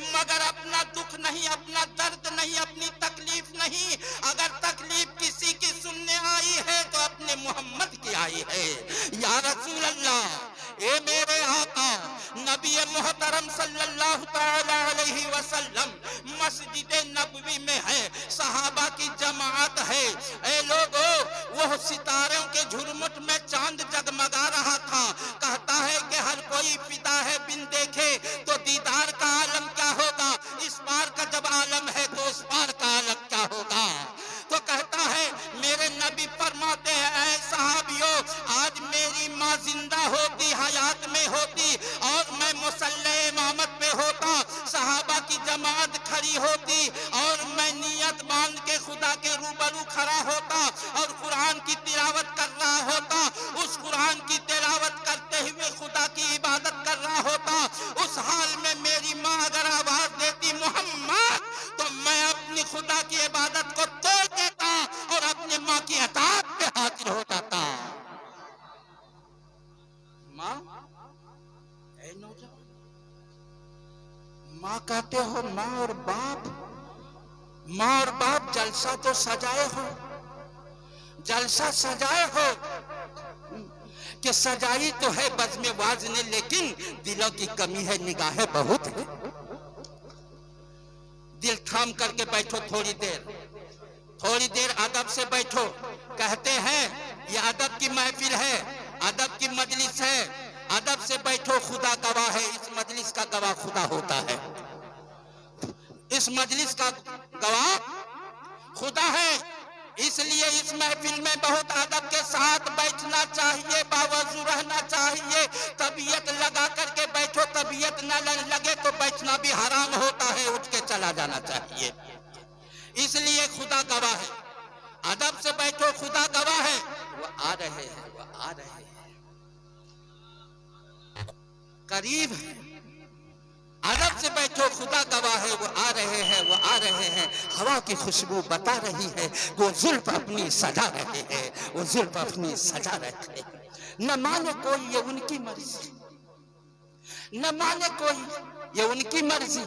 मगर अपना दुख नहीं, अपना दर्द नहीं, अपनी तकलीफ नहीं। अगर तकलीफ किसी की सुनने आई है तो अपने मोहम्मद की आई है। या रसूल अल्लाह, ए मेरे आका नबी मोहतरम सल्लल्लाहु अलैहि वसल्लम मस्जिद नबवी में है, सहाबा की जमात है। ए लोगों, वो सितारों के झुरमुट में चांद जगमगा रहा था। कहता है कि हर कोई पिता है बिन देखे, तो दीदार का आलम क्या होगा? इस पार का जब आलम है तो उस पार का आलम क्या होगा? तो कहता है मेरे नबी फरमाते हैं, ऐ सहाबियों, आज मेरी माँ जिंदा होती, हयात में होती, और मैं मुसल्ले इमामत पे होता, सहाबा की जमात खड़ी होती, और मैं नियत बांध के खुदा के रूबरू खड़ा होता और कुरान की तिलावत कर रहा होता। उस कुरान की तिलावत करते हुए खुदा की इबादत कर रहा होता। उस हाल में मेरी माँ अगर आवाज देती मोहम्मद, तो मैं अपनी खुदा की इबादत को तोड़ देता और अपनी माँ की अताअत पे हाजिर हो जाता। माँ, ऐ नौजवान, माँ कहते हो, माँ और बाप, माँ और बाप जलसा तो सजाए हो, जलसा सजाए हो, कि सजाई तो है बज़्म वाज ने, लेकिन दिलों की कमी है, निगाहें बहुत है। दिल थाम करके बैठो, थोड़ी देर अदब से बैठो। कहते हैं ये अदब की महफिल है, अदब की मजलिस है, अदब से बैठो। खुदा गवाह है, इस मजलिस का गवाह खुदा होता है, इस मजलिस का गवाह खुदा है। इसलिए इस महफिल में बहुत अदब के साथ बैठना चाहिए, बावजू रहना चाहिए। तबीयत लगा करके बैठो, तबीयत न लगे तो बैठना भी हराम होता है, उठ के चला जाना चाहिए। इसलिए खुदा गवाह है, अदब से बैठो, खुदा गवाह है, वो आ रहे हैं, वो आ रहे हैं, करीब है। अदब से बैठो, खुदा गवाह है, वो आ रहे हैं, वो आ रहे हैं। हवा की खुशबू बता रही है, वो जुल्फ अपनी सजा रहे हैं, वो जुल्फ अपनी सजा रहे हैं। न माने कोई ये उनकी मर्जी, न माने कोई ये उनकी मर्जी,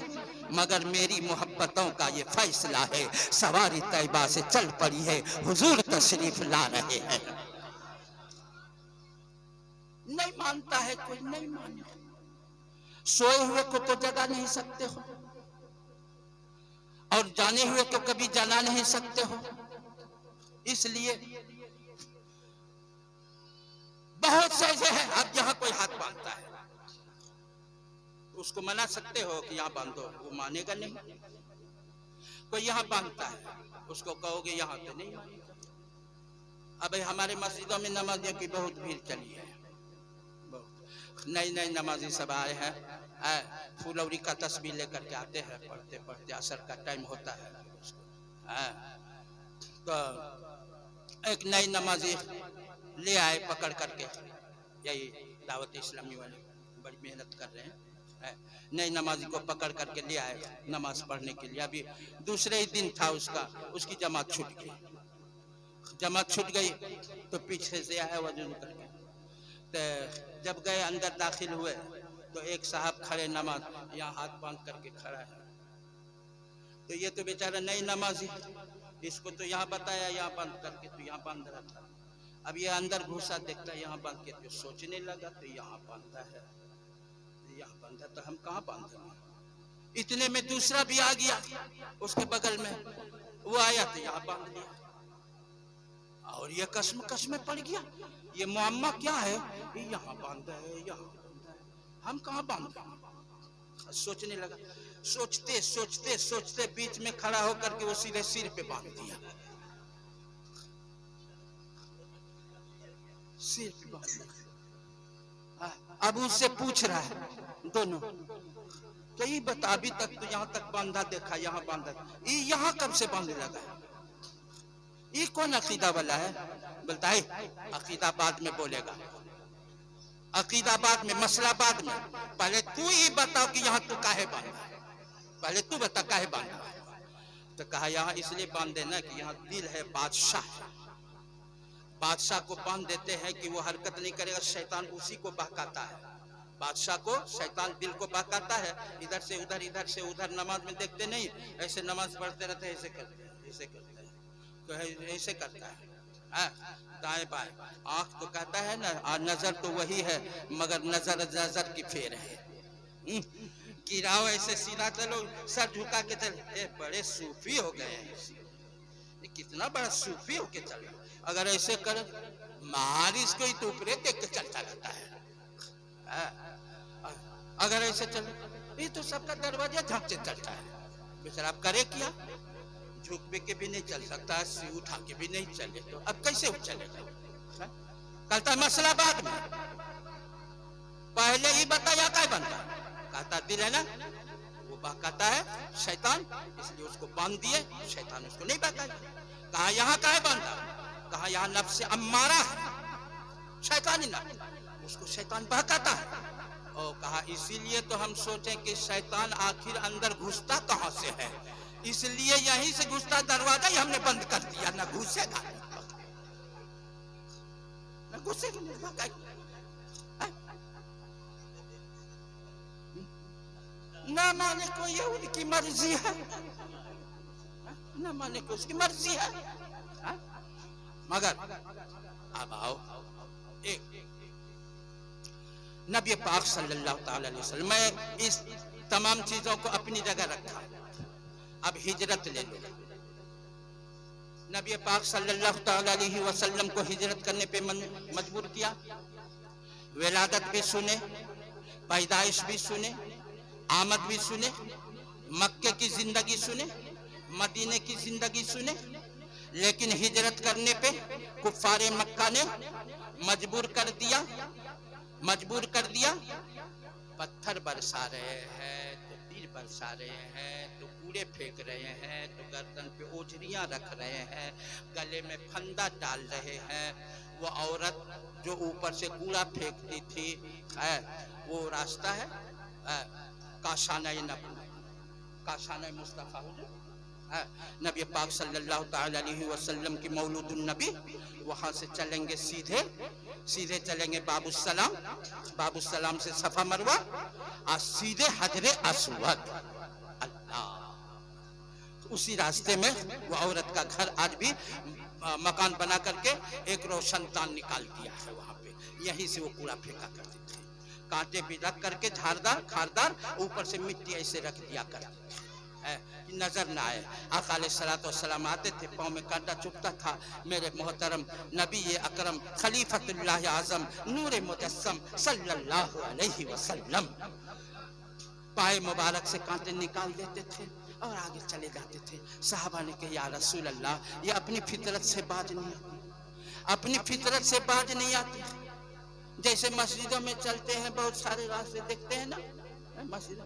मगर मेरी मोहब्बतों का ये फैसला है। सवारी तैयबा से चल पड़ी है, हुजूर तशरीफ ला रहे हैं। नहीं मानता है कोई, नहीं माने, सोए हुए को तो जगा नहीं सकते हो, और जाने हुए को कभी जला नहीं सकते हो। इसलिए बहुत से ऐसे हैं, अब यहाँ कोई हाथ बांधता है, उसको मना सकते हो कि यहाँ बांधो, वो मानेगा नहीं। कोई यहाँ बांधता है, उसको कहोगे यहाँ तो नहीं मानेगा। अब हमारे मस्जिदों में नमाजियों की बहुत भीड़ चली है, नई नई नमाजी सब आए हैं, फुलौरी का तस्वीर लेकर के आते हैं, पढ़ते पढ़ते असर का टाइम होता है। तो एक नई नमाजी ले आए पकड़ करके, यही दावत इस्लामी वाले बड़ी मेहनत कर रहे हैं, नई नमाजी को पकड़ करके ले आए नमाज पढ़ने के लिए। अभी दूसरे ही दिन था उसका, उसकी जमात छूट गई। जमात छूट गई तो पीछे से आया वजू करके, तो जब गए अंदर दाखिल हुए तो एक साहब खड़े नमाज यहाँ हाथ बांध करके खड़ा है। तो ये तो बेचारा नई नमाजी, इसको तो यहाँ बताया यहाँ बांध करके, तो यहाँ बांध रहा था। अब ये अंदर घुसा, देखता यहाँ बांध के, तो सोचने लगा तो यहाँ बांधा है, यहाँ बांधा तो हम कहाँ बांधे। इतने में दूसरा भी आ गया उसके बगल में, वो आया तो यहाँ बांध लिया, और ये कश्म में पड़ गया। ये मुअम्मा क्या है, यहाँ बांधा है, यहाँ बांधा है, हम कहाँ बांधे। सोचने लगा, सोचते सोचते सोचते बीच में खड़ा होकर के वो सीधे सिर पे बांध दिया, सिर पे बांध दिया। अब उससे पूछ रहा है दोनों, कई बता, अभी तक तो यहाँ तक बांधा देखा, यहाँ बांधा, ये यहाँ कब से बांधने लगा, ये कौन अकीदा वाला है। बोलता है अकीदा बाद में बोलेगा, अकीदा बाद में, मसला बाद में, पहले तू ही बताओ कि यहाँ तू काहे बांधा, पहले तू बता काहे बांधा। तो कहा यहाँ इसलिए बांध देना कि यहाँ दिल है बादशाह, बादशाह को बांध देते हैं कि वो हरकत नहीं करेगा, शैतान उसी को बहकाता है। बादशाह को शैतान दिल को बहकाता है, इधर से उधर, इधर से उधर। नमाज में देखते नहीं, ऐसे नमाज पढ़ते रहते हैं, ऐसे करते हैं, ऐसे करते हैं, तो ऐसे करता है, दाएं बाएं। आंख तो कहता है ना, नजर तो वही है, मगर नजर नजर की फेर है। गिराओ ऐसे सीधा चलो, सर झुका के चले, बड़े सूफी हो गए हैं, कितना बड़ा सूफी होके चल। अगर ऐसे कर मारिस कोई तो ऊपरे देख के चलता रहता है। अगर ऐसे चले, ये तो सबका दरवाजा झांकते चलता है बेचारा। अब करे क्या, झुक के भी नहीं चल सकता, सिर उठा के भी नहीं चले, तो अब कैसे चलेगा। कहता मसला बाद में, पहले ही बताया क्या बनता। कहता दिल है ना, वो बहकाता है शैतान, इसलिए उसको बांध दिए, शैतान उसको नहीं बहकाया। कहा यहाँ क्या बांधा, कहा यहाँ नफ्स अम्मारा है, शैतानी ना, उसको शैतान बहकाता है। और कहा इसीलिए तो हम सोचें कि शैतान आखिर अंदर घुसता कहाँ से है, इसलिए यहीं से घुसता, दरवाजा ही हमने बंद कर दिया, ना घुसेगा ना घुसेगा। ना माने को ये उनकी मर्जी है, ना माने को उसकी मर्जी है। मगर अब आओ, एक नबी पाक सल्लल्लाहु अलैहि वसल्लम, मैं इस तमाम चीजों को अपनी जगह रखा। अब हिजरत ले लो। नबी पाक सल्लल्लाहु अलैहि वसल्लम को हिजरत करने पे मजबूर किया। विलादत भी सुने, पैदाइश भी सुने, आमद भी सुने, मक्के की जिंदगी सुने, मदीने की जिंदगी सुने, लेकिन हिजरत करने पे कुफारे मक्का ने मजबूर कर दिया, पत्थर बरसा रहे हैं, तो तीर बरसा रहे हैं, तो कूड़े फेंक रहे हैं, तो गर्दन पे ओझरियां रख रहे हैं, गले में फंदा डाल रहे हैं। वो औरत जो ऊपर से कूड़ा फेंकती थी, वो रास्ता है काशाना मुस्तफ़ा हुजूर नबी पाक सल्लल्लाहु ताला अलैहि वसल्लम की मौलूदुन नबी, वहां से चलेंगे सीधे चलेंगे बाबुसलाम से सफा मरवा और सीधे हजरे अस्वद। अल्लाह, उसी रास्ते में वो औरत का घर आज भी मकान बना करके एक रोशन तान निकाल दिया है वहां पे, यहीं से वो कूड़ा फेंका करते थे। कांटे भी रख करके खारदार ऊपर से मिट्टी ऐसे रख दिया करते थे, नजर ना आए। आका अलैहिस्सलातु वस्सलाम आते थे, पाँव में कांटा चुभता था। मेरे मोहतरम नबी अकरम खलीफतुल्लाह आज़म नूर मुजस्सम सल्लल्लाहु अलैहि वसल्लम पाए मुबारक से कांटे निकाल देते थे और आगे चले जाते थे। साहबा ने कहा, या रसूल अल्लाह, ये अपनी फितरत से बाज नहीं आती, अपनी फितरत से बाज नहीं आती। जैसे मस्जिदों में चलते हैं, बहुत सारे रास्ते देखते हैं ना, मस्जिद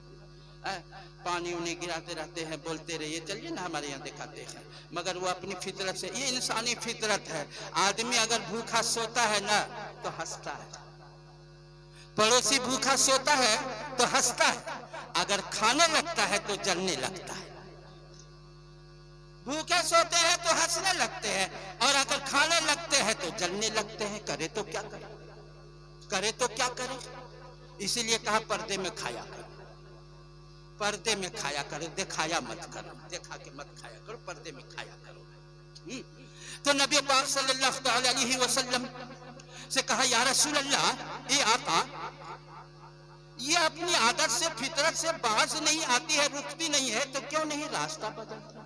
पानी उन्हें गिराते रहते हैं, बोलते रहिए, चलिए ना, हमारे यहाँ दिखाते हैं। मगर वो अपनी फितरत से, ये इंसानी फितरत है। आदमी अगर भूखा सोता है ना तो हंसता है, पड़ोसी भूखा सोता है तो हंसता है, अगर खाने लगता है तो जलने लगता है। भूखे सोते हैं तो हंसने लगते हैं, और अगर खाने लगते हैं तो जलने लगते हैं। करे तो क्या करे, इसीलिए कहा पर्दे में खाया करो, पर्दे में खाया करो, दिखाया मत करो, दिखा के मत खाया करो, पर्दे में खाया करो। तो नबी पाक सल्लल्लाहु अलैहि वसल्लम से कहा, या रसूल अल्लाह, ये आका, ये अपनी आदत से फितरत से बाज नहीं आती है, रुकती नहीं है, तो क्यों नहीं रास्ता बदल दिया।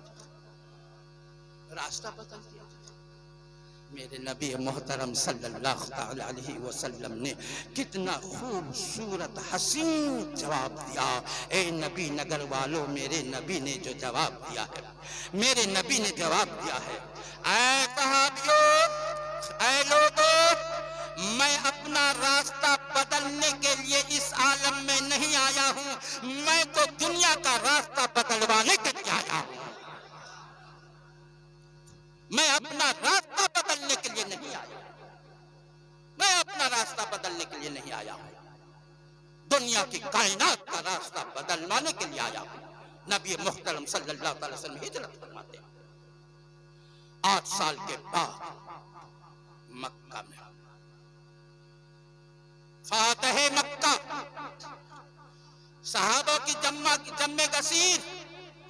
मेरे नबी मोहतरम सल्लल्लाहु अलैहि वसल्लम ने कितना खूबसूरत हसीन जवाब दिया। ए नबी नगर वालों, मेरे नबी ने जो जवाब दिया है, मेरे नबी ने जवाब दिया है, ऐ सहाबियों, ऐ लोगों, मैं अपना रास्ता बदलने के लिए इस आलम में नहीं आया हूँ, मैं तो दुनिया का रास्ता बदलवाने के लिए आया हूँ। मैं अपना रास्ता बदलने के लिए नहीं आया, मैं अपना रास्ता बदलने के लिए नहीं आया हूं, दुनिया की कायनात का रास्ता बदलवाने के लिए आया हूं। नबी मुहतरम सल्लल्लाहु अलैहि वसल्लम हिजरत फरमाते हैं। 8 साल के बाद मक्का में फातह मक्का, सहाबा की जम्मे गसीर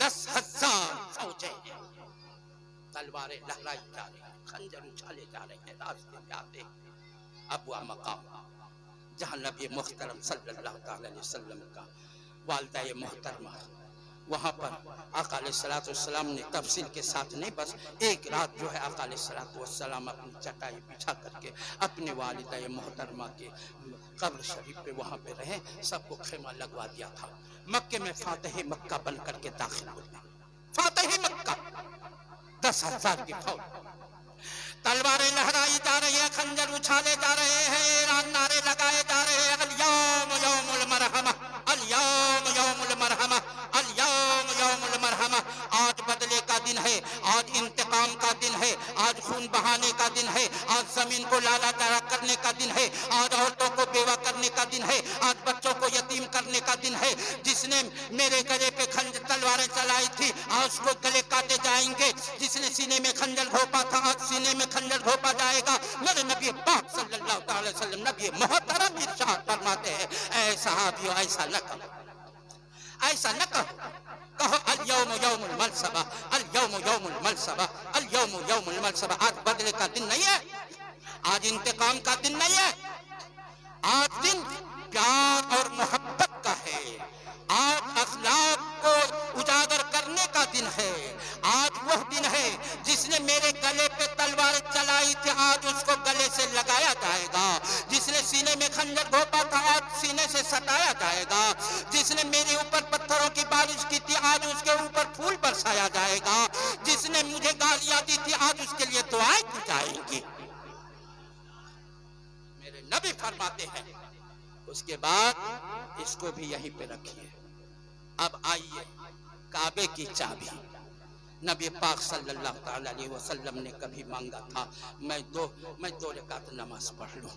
10,000 फौजें, तलवारें लहराई जा रही हैं, खंजर उछाले जा रहे हैं। रास्ते में आते अबवा मकाम, जहाँ नबी मुहतरम सल्लल्लाहु अलैहि वसल्लम का वालिदा मोहतरमा, वहाँ पर आका अलैहिस्सलातु वस्सलाम ने तफसील के साथ नहीं, बस एक रात जो है आका अलैहिस्सलातु वस्सलाम अपनी चटाई बिछा करके अपने वालिदा मोहतरमा के कब्र शरीफ पे वहाँ पे रहे, सबको खेमा लगवा दिया था। मक्के में फातह मक्का बन करके दाखिल हो गए। फातह मक्का 10,000 की फौज, तलवारें लहराई जा रही है, खंजर उछाले जा रहे हैं, नारे लगाए जा रहे हैं, अल-यौम यौमुल मरहमा, अल-यौम यौमुल मरहमा, अल-यौम यौमुल मरहमा। आज बदले का दिन है, आज इंतकाम का दिन है, आज खून बहाने का दिन है, आज जमीन को लाला तारा करने का दिन है, आज औरतों को बेवा करने का दिन है, आज बच्चों को यतीम करने का दिन है। जिसने मेरे गले पे खंजर तलवारें चलाई थी, आज उसको गले काटे जाएंगे। जिसने सीने में खंजर घोंपा था, आज सीने में खंजर घोंपा जाएगा। मेरे नबी पाक सल्लल्लाहु अलैहि वसल्लम नबी मोहतरम इरशाद फरमाते हैं, ऐ सहाबियों, ऐसा न कहो, ऐसा न कहो, अल-यौम यौमुल मलसबा, अल-यौम यौमुल मलसबा, अल-यौम यौमुल मलसबा। आज बदले का दिन नहीं है, आज इंतकाम का दिन नहीं है, आज दिन प्यार और मोहब्बत का है, आज अखलाक को उजागर करने का दिन है। आज वह दिन है जिसने मेरे गले पे तलवार चलाई थी, आज उसको गले से लगाया जाएगा। जिसने सीने में खंजर घोंपा था, आज सीने से सटाया जाएगा। जिसने मेरे ऊपर पत्थरों की बारिश की थी, आज उसके ऊपर फूल बरसाया जाएगा। जिसने मुझे गालियां दी थी, आज उसके लिए दुआएं की जाएंगी। मेरे नबी फरमाते हैं, उसके बाद इसको भी यहीं पे रखिए। अब आइए काबे की चाबी। नबी पाक सल्लल्लाहु अलैहि वसल्लम ने कभी मांगा था मैं दो रकात नमाज पढ़ लूं,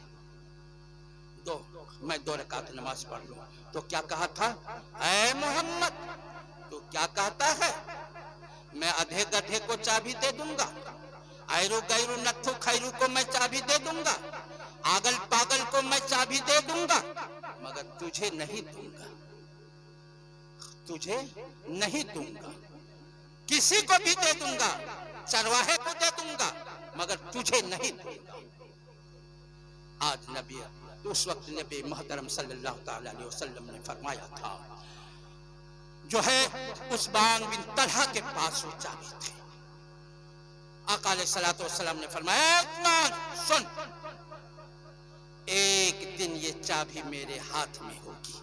मैं दो रकात नमाज पढ़ लूं। तो क्या कहा था? ऐ मोहम्मद, तू क्या कहता है? मैं अधे गधे को चाबी दे दूंगा, ऐरू गैरू नत्थु खैरू को मैं चाबी दे दूंगा, आगल पागल को मैं चाबी दे दूंगा, मगर तुझे नहीं दूंगा, तुझे नहीं दूंगा। किसी को भी दे दूंगा, चरवाहे को दे दूंगा, मगर तुझे नहीं दूंगा। आज नबी, उस वक्त नबी मोहतरम सल्लल्लाहु अलैहि वसल्लम ने फरमाया था, जो है उस्मान बिन तलहा के पास वो चाबी थी। आका अलैहिस्सलातु वस्सलाम ने फरमाया, उस्मान सुन, एक दिन ये चाबी मेरे हाथ में होगी,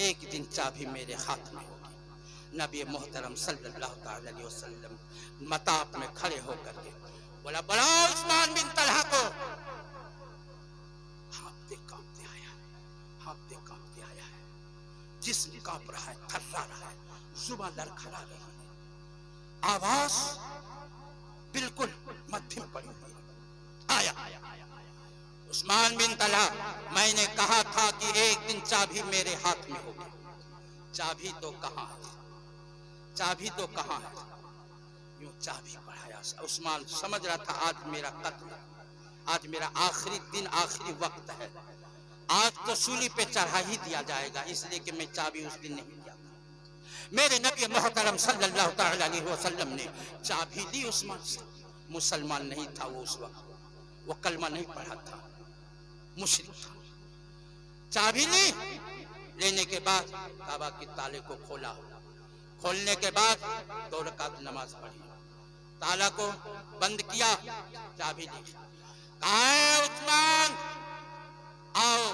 एक दिन चाबी मेरे हाथ में होगी। नबी मोहतरम सल्लल्लाहु अलैहि वसल्लम मताब में खड़े होकर के बोला, बड़ा उस्मान बिन तलहा को। कांपते आया है, कांपते आया है, जिस्म कांप रहा है, थर्रा रहा है, जुबान लड़खड़ा रही है, आवाज बिल्कुल मध्यम पड़ी हुई है। आया उस्मान बिन तलहा, मैंने कहा था कि एक दिन चाबी मेरे हाथ में होगी। चाबी तो कहाँ है, चाबी तो कहाँ है? यूं चाबी बढ़ाया। उस्मान समझ रहा था आज मेरा कत्ल, आज मेरा आखिरी दिन, आखिरी वक्त है, आज तो सूली पे चढ़ा ही दिया जाएगा, इसलिए कि मैं चाबी उस दिन नहीं दिया। मेरे नबी मोहतरम सल्लल्लाहु अलैहि वसल्लम ने चाबी दी उस्मान से। मुसलमान नहीं था वो उस वक्त, वो कलमा नहीं पढ़ा था, मुशरिक था। चाबी ली, लेने के बाद काबा के ताले को खोला, खोलने के बाद 2 रकात नमाज पढ़ी, ताला को बंद किया, चाबी ली। कहा है उस्मान, आओ,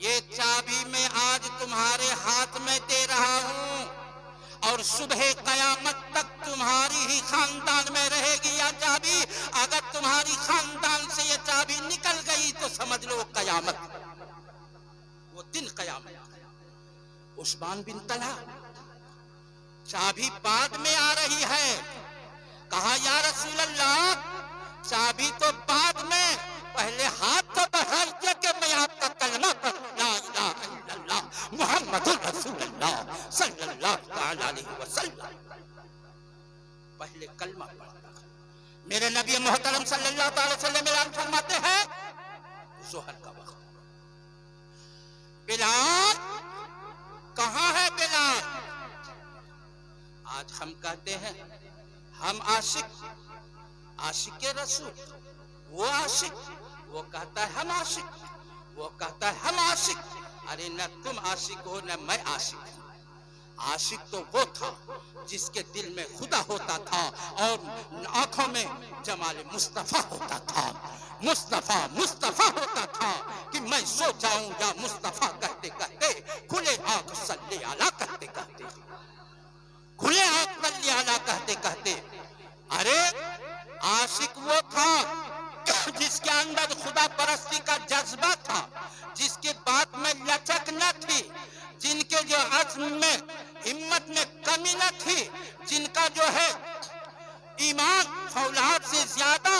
ये चाबी मैं आज तुम्हारे हाथ में दे रहा हूं और सुबह कयामत तक तुम्हारी ही खानदान में रहेगी यह चाबी। अगर तुम्हारी खानदान से ये चाबी निकल गई तो समझ लो कयामत, वो दिन कयामत। उस्मान बिन तलहा, चाबी बाद में आ रही है। कहा या रसूल अल्लाह, चाबी तो बाद में, पहले हाथ तो बढ़ा दिया कि मैं आपका कलमा पढ़, ला इलाहा इल्लल्लाह मुहम्मदुर रसूलुल्लाह सल्लल्लाहु अलैहि वसल्लम, पहले कलमा पढ़ता। मेरे नबी मोहतरम सल्लल्लाहु अलैहि वसल्लम ऐलान फरमाते हैं, ज़ोहर का वक्त, बिलाल कहाँ है बिलाल? आज हम कहते हैं हम आशिक रसूल, वो आशिक, वो कहता है हम आशिक, वो कहता है हम आशिक। अरे न तुम आशिक हो न मैं आशिक हूं। आशिक तो वो था जिसके दिल में खुदा होता था और आंखों में जमाल मुस्तफा होता था। मुस्तफा होता था कि मैं सो जाऊं या मुस्तफा कहते कहते, खुले आंख सल्ले आला कहते कहते, खुले आंख सल्ले आला कहते कहते। अरे आशिक वो था जिसके अंदर खुदा परस्ती का जज्बा था, जिसके बात में लचक न थी, जिनके जो अज़्म में, हिम्मत में कमी न थी, जिनका जो है ईमान फौलाद से ज्यादा,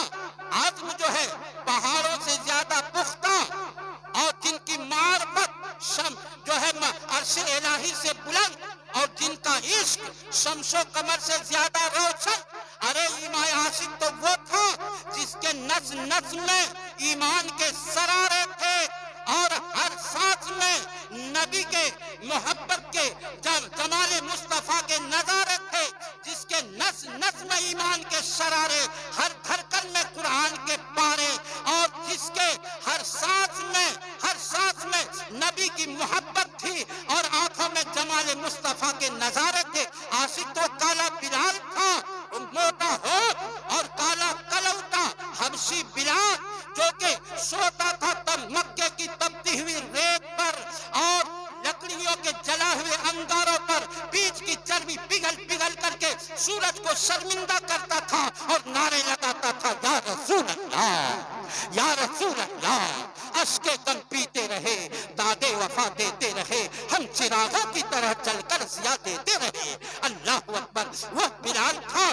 आज़्म जो है पहाड़ों से ज्यादा पुख्ता, और जिनकी मार्फत जो है अर्श इलाही से बुलंद, और जिनका इश्क शम्सो कमर से ज्यादा रोशन। अरे ईमान आशिक तो वो था जिसके नस नस में ईमान के सरारे थे और हर सांस में नबी के मोहब्बत के जमाले मुस्तफा के नजारे थे, जिसके नस नस में ईमान के सरारे, हर धड़कन में कुरान के पारे, और जिसके हर सांस में नबी की मोहब्बत थी और आंखों में जमाले मुस्तफा के नजारे थे। आशिक तो काला बिलाल था, मोटा हो और काला कलौटा हबशी बिलाल, जो के सोता था तब मक्के की तपती हुई रेत पर और लकड़ियों के जला हुए अंगारों पर, बीज की चर्बी पिघल पिघल करके सूरज को शर्मिंदा करता था और नारे लगाता था, या रसूल अल्लाह, या रसूल अल्लाह, अश्के गम पीते रहे, दादे वफा देते रहे, हम चिरागों की तरह चलकर जिया देते रहे। अल्लाह अकबर। वह बिलाल था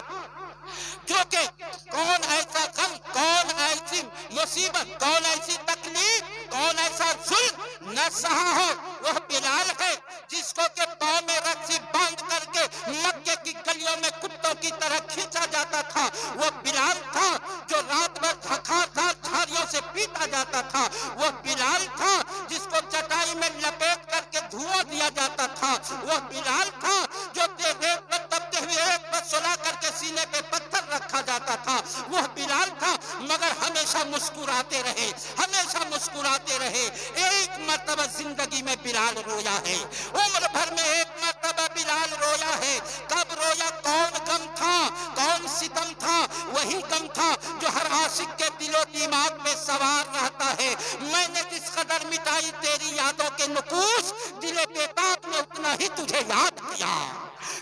जो कि कौन ऐसा गम, कौन ऐसी मुसीबत, कौन ऐसी तकलीफ, कौन ऐसा जुल्म न सहा हो, वह बिलाल है जिसको के पांव में रस्सी बांध करके मक्के की गलियों में कुत्तों की तरह खींचा जाता था। वह बिलाल था जो रात भर धक्का झाड़ियों से पीटा जाता था। वह बिलाल था जिसको चटाई में लपेट करके धुआं दिया जाता था। वह बिलाल था जो रेत पर तपते हुए रेत पर सुला करके सीने पे पत्थर रखा जाता था। वह बिलाल था, मगर हमेशा मुस्कुराते रहे, हमेशा मुस्कुराते रहे। एक मर्तबा जिंदगी में बिलाल रोया है, उम्र भर में एक मर्तबा बिलाल रोया है। कब रोया? कौन गम था, कौन सितम था? वही गम था जो हर आशिक के दिलो दिमाग में सवार रहता है। मैंने जिस कदर मिटाई तेरी यादों के नुकूस, दिले बेताब ने उतना ही तुझे याद किया,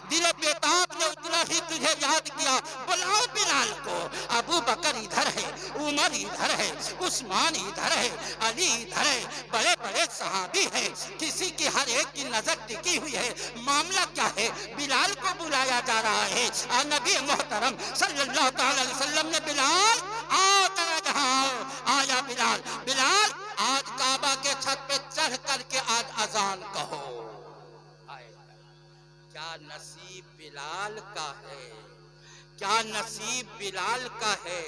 दिले बेताब ने उतना ही तुझे याद किया। बुलाओ बिलाल को। अबू बकर इधर है, उमर इधर है, उस्मान इधर है, अली इधर है, बड़े बड़े सहाबी है, किसी की हर एक की नजर टिकी हुई है। मामला क्या है? बिलाल को बुलाया जा रहा है। नबी मोहतरम सल्लल्लाहु अलैहि वसल्लम ने बिलाल आओ यहाँ, आया बिलाल। बिलाल आज काबा के छत पे चढ़ करके आज अजान कहो। क्या नसीब बिलाल का है, क्या नसीब बिलाल का है।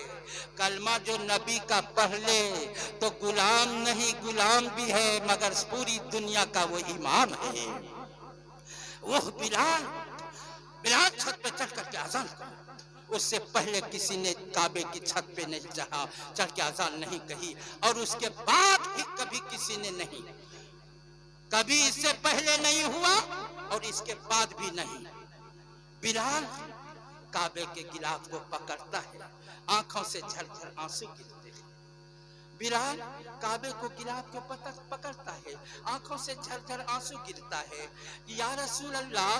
कलमा जो नबी का पढ़ ले तो गुलाम नहीं, गुलाम भी है, मगर पूरी दुनिया का वो इमाम है। वह बिलाल, बिलाल छत पे चढ़ करके अजान कहा। उससे पहले किसी ने काबे की छत पे नहीं चढ़ के अजान नहीं कही, और उसके बाद भी कभी किसी ने नहीं, कभी इससे पहले नहीं हुआ और इसके बाद भी नहीं। बिलाल काबे के गिलाफ को पकड़ता है, आंखों से झरझर आंसू गिरते हैं। बिलाल काबे को गिलाफ को पकड़ता है, आंखों से झरझर आंसू गिरता है। या रसूल अल्लाह,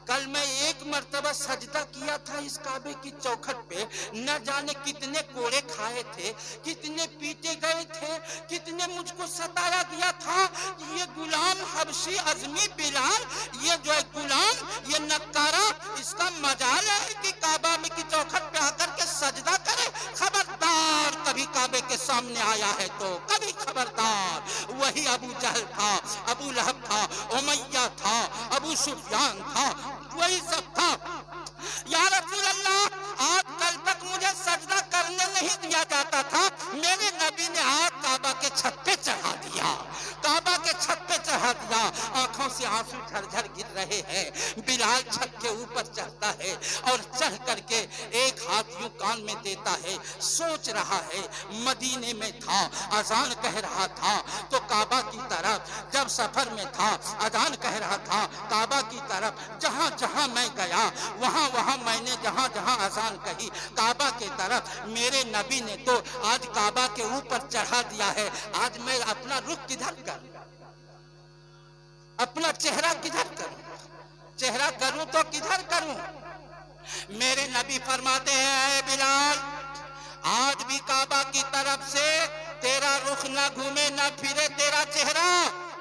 कल मैं एक मर्तबा सजदा किया था इस काबे की चौखट पे, न जाने कितने कोड़े खाए थे, कितने पीटे गए थे, कितने मुझको सताया गया था। ये गुलाम हबशी अजमी बिलाल, ये जो है गुलाम, ये नक्कारा, इसका मजाल है कि काबा में की चौखट पे आकर के सजदा करे। खबरदार कभी काबे के सामने आया है तो, कभी खबरदार। वही अबू जहल था, अबू लहब था, उमैया था, अबू सुफियान था, वही सब था। या रसूल अल्लाह, आज कल तक मुझे सजदा करने नहीं दिया जाता था, मेरे नबी ने आज काबा के छत पे चढ़ा दिया, काबा के छत पे चढ़ा दिया। आंखों से आंसू झरझर गिर रहे हैं। बिलाल छत के ऊपर चढ़ता है और चढ़ करके एक हाथ यूं कान में देता है, सोच रहा है। मदीने में था, अजान कह रहा था तो काबा की तरफ, जब सफर में था अजान कह रहा था काबा की तरफ। जहां जहां मैं गया वहां वहां मैंने जहां जहां अजान कही काबा के तरफ, मेरे नबी ने तो आज काबा के ऊपर चढ़ा दिया है। आज मैं अपना रुख किधर करूं, अपना चेहरा किधर करूं, चेहरा करूं तो किधर करूं। मेरे नबी फरमाते हैं, बिलाल आज भी काबा की तरफ से तेरा रुख ना घूमे ना फिरे तेरा चेहरा।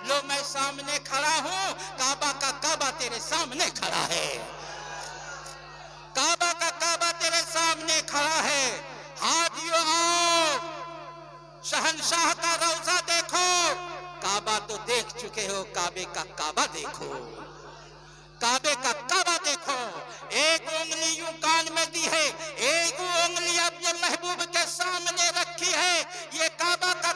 लो मैं सामने खड़ा हूं, काबा का काबा तेरे सामने खड़ा है, काबा का काबा तेरे सामने खड़ा है। हाजियो आओ, शहंशाह का रौजा देखो। काबा तो देख चुके हो, काबे का काबा देखो, काबे का काबा देखो। एक उंगली यूं कान में दी है, एक उंगली अपने महबूब के सामने रखी है। ये काबा का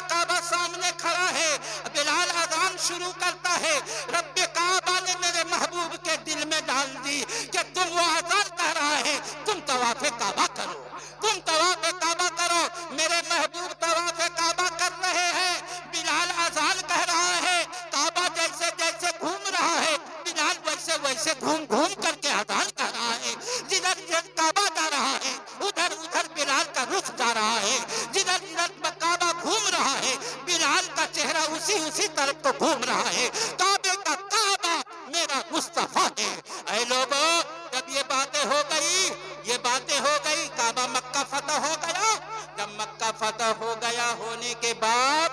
काबा सामने खड़ा है। बिलाल अजान शुरू करता है। रब्बे काबा ने मेरे महबूब के दिल में डाल दी कि तुम वो अजान कह रहा है, तुम तवाफे काबा करो, तुम तवाफे काबा करो। मेरे महबूब तवाफे काबा कर रहे हैं, बिलाल अजान कह रहा है। काबा जैसे जैसे घूम रहा है, बिलाल वैसे वैसे घूम घूम करके अजान कर रहा है। जिधर जिधर काबा जा रहा है उधर उधर बिलाल का रुख जा रहा है। जिधर जिधर काबा घूम रहा है, बिलाल का चेहरा उसी उसी तरफ को घूम रहा है। काबे का काबा मेरा मुस्तफा है। ऐ लोगों, जब ये बातें हो गई, ये बातें हो गई, काबा मक्का फतह हो गया। जब मक्का फतह हो गया पढ़ाया होने के बाद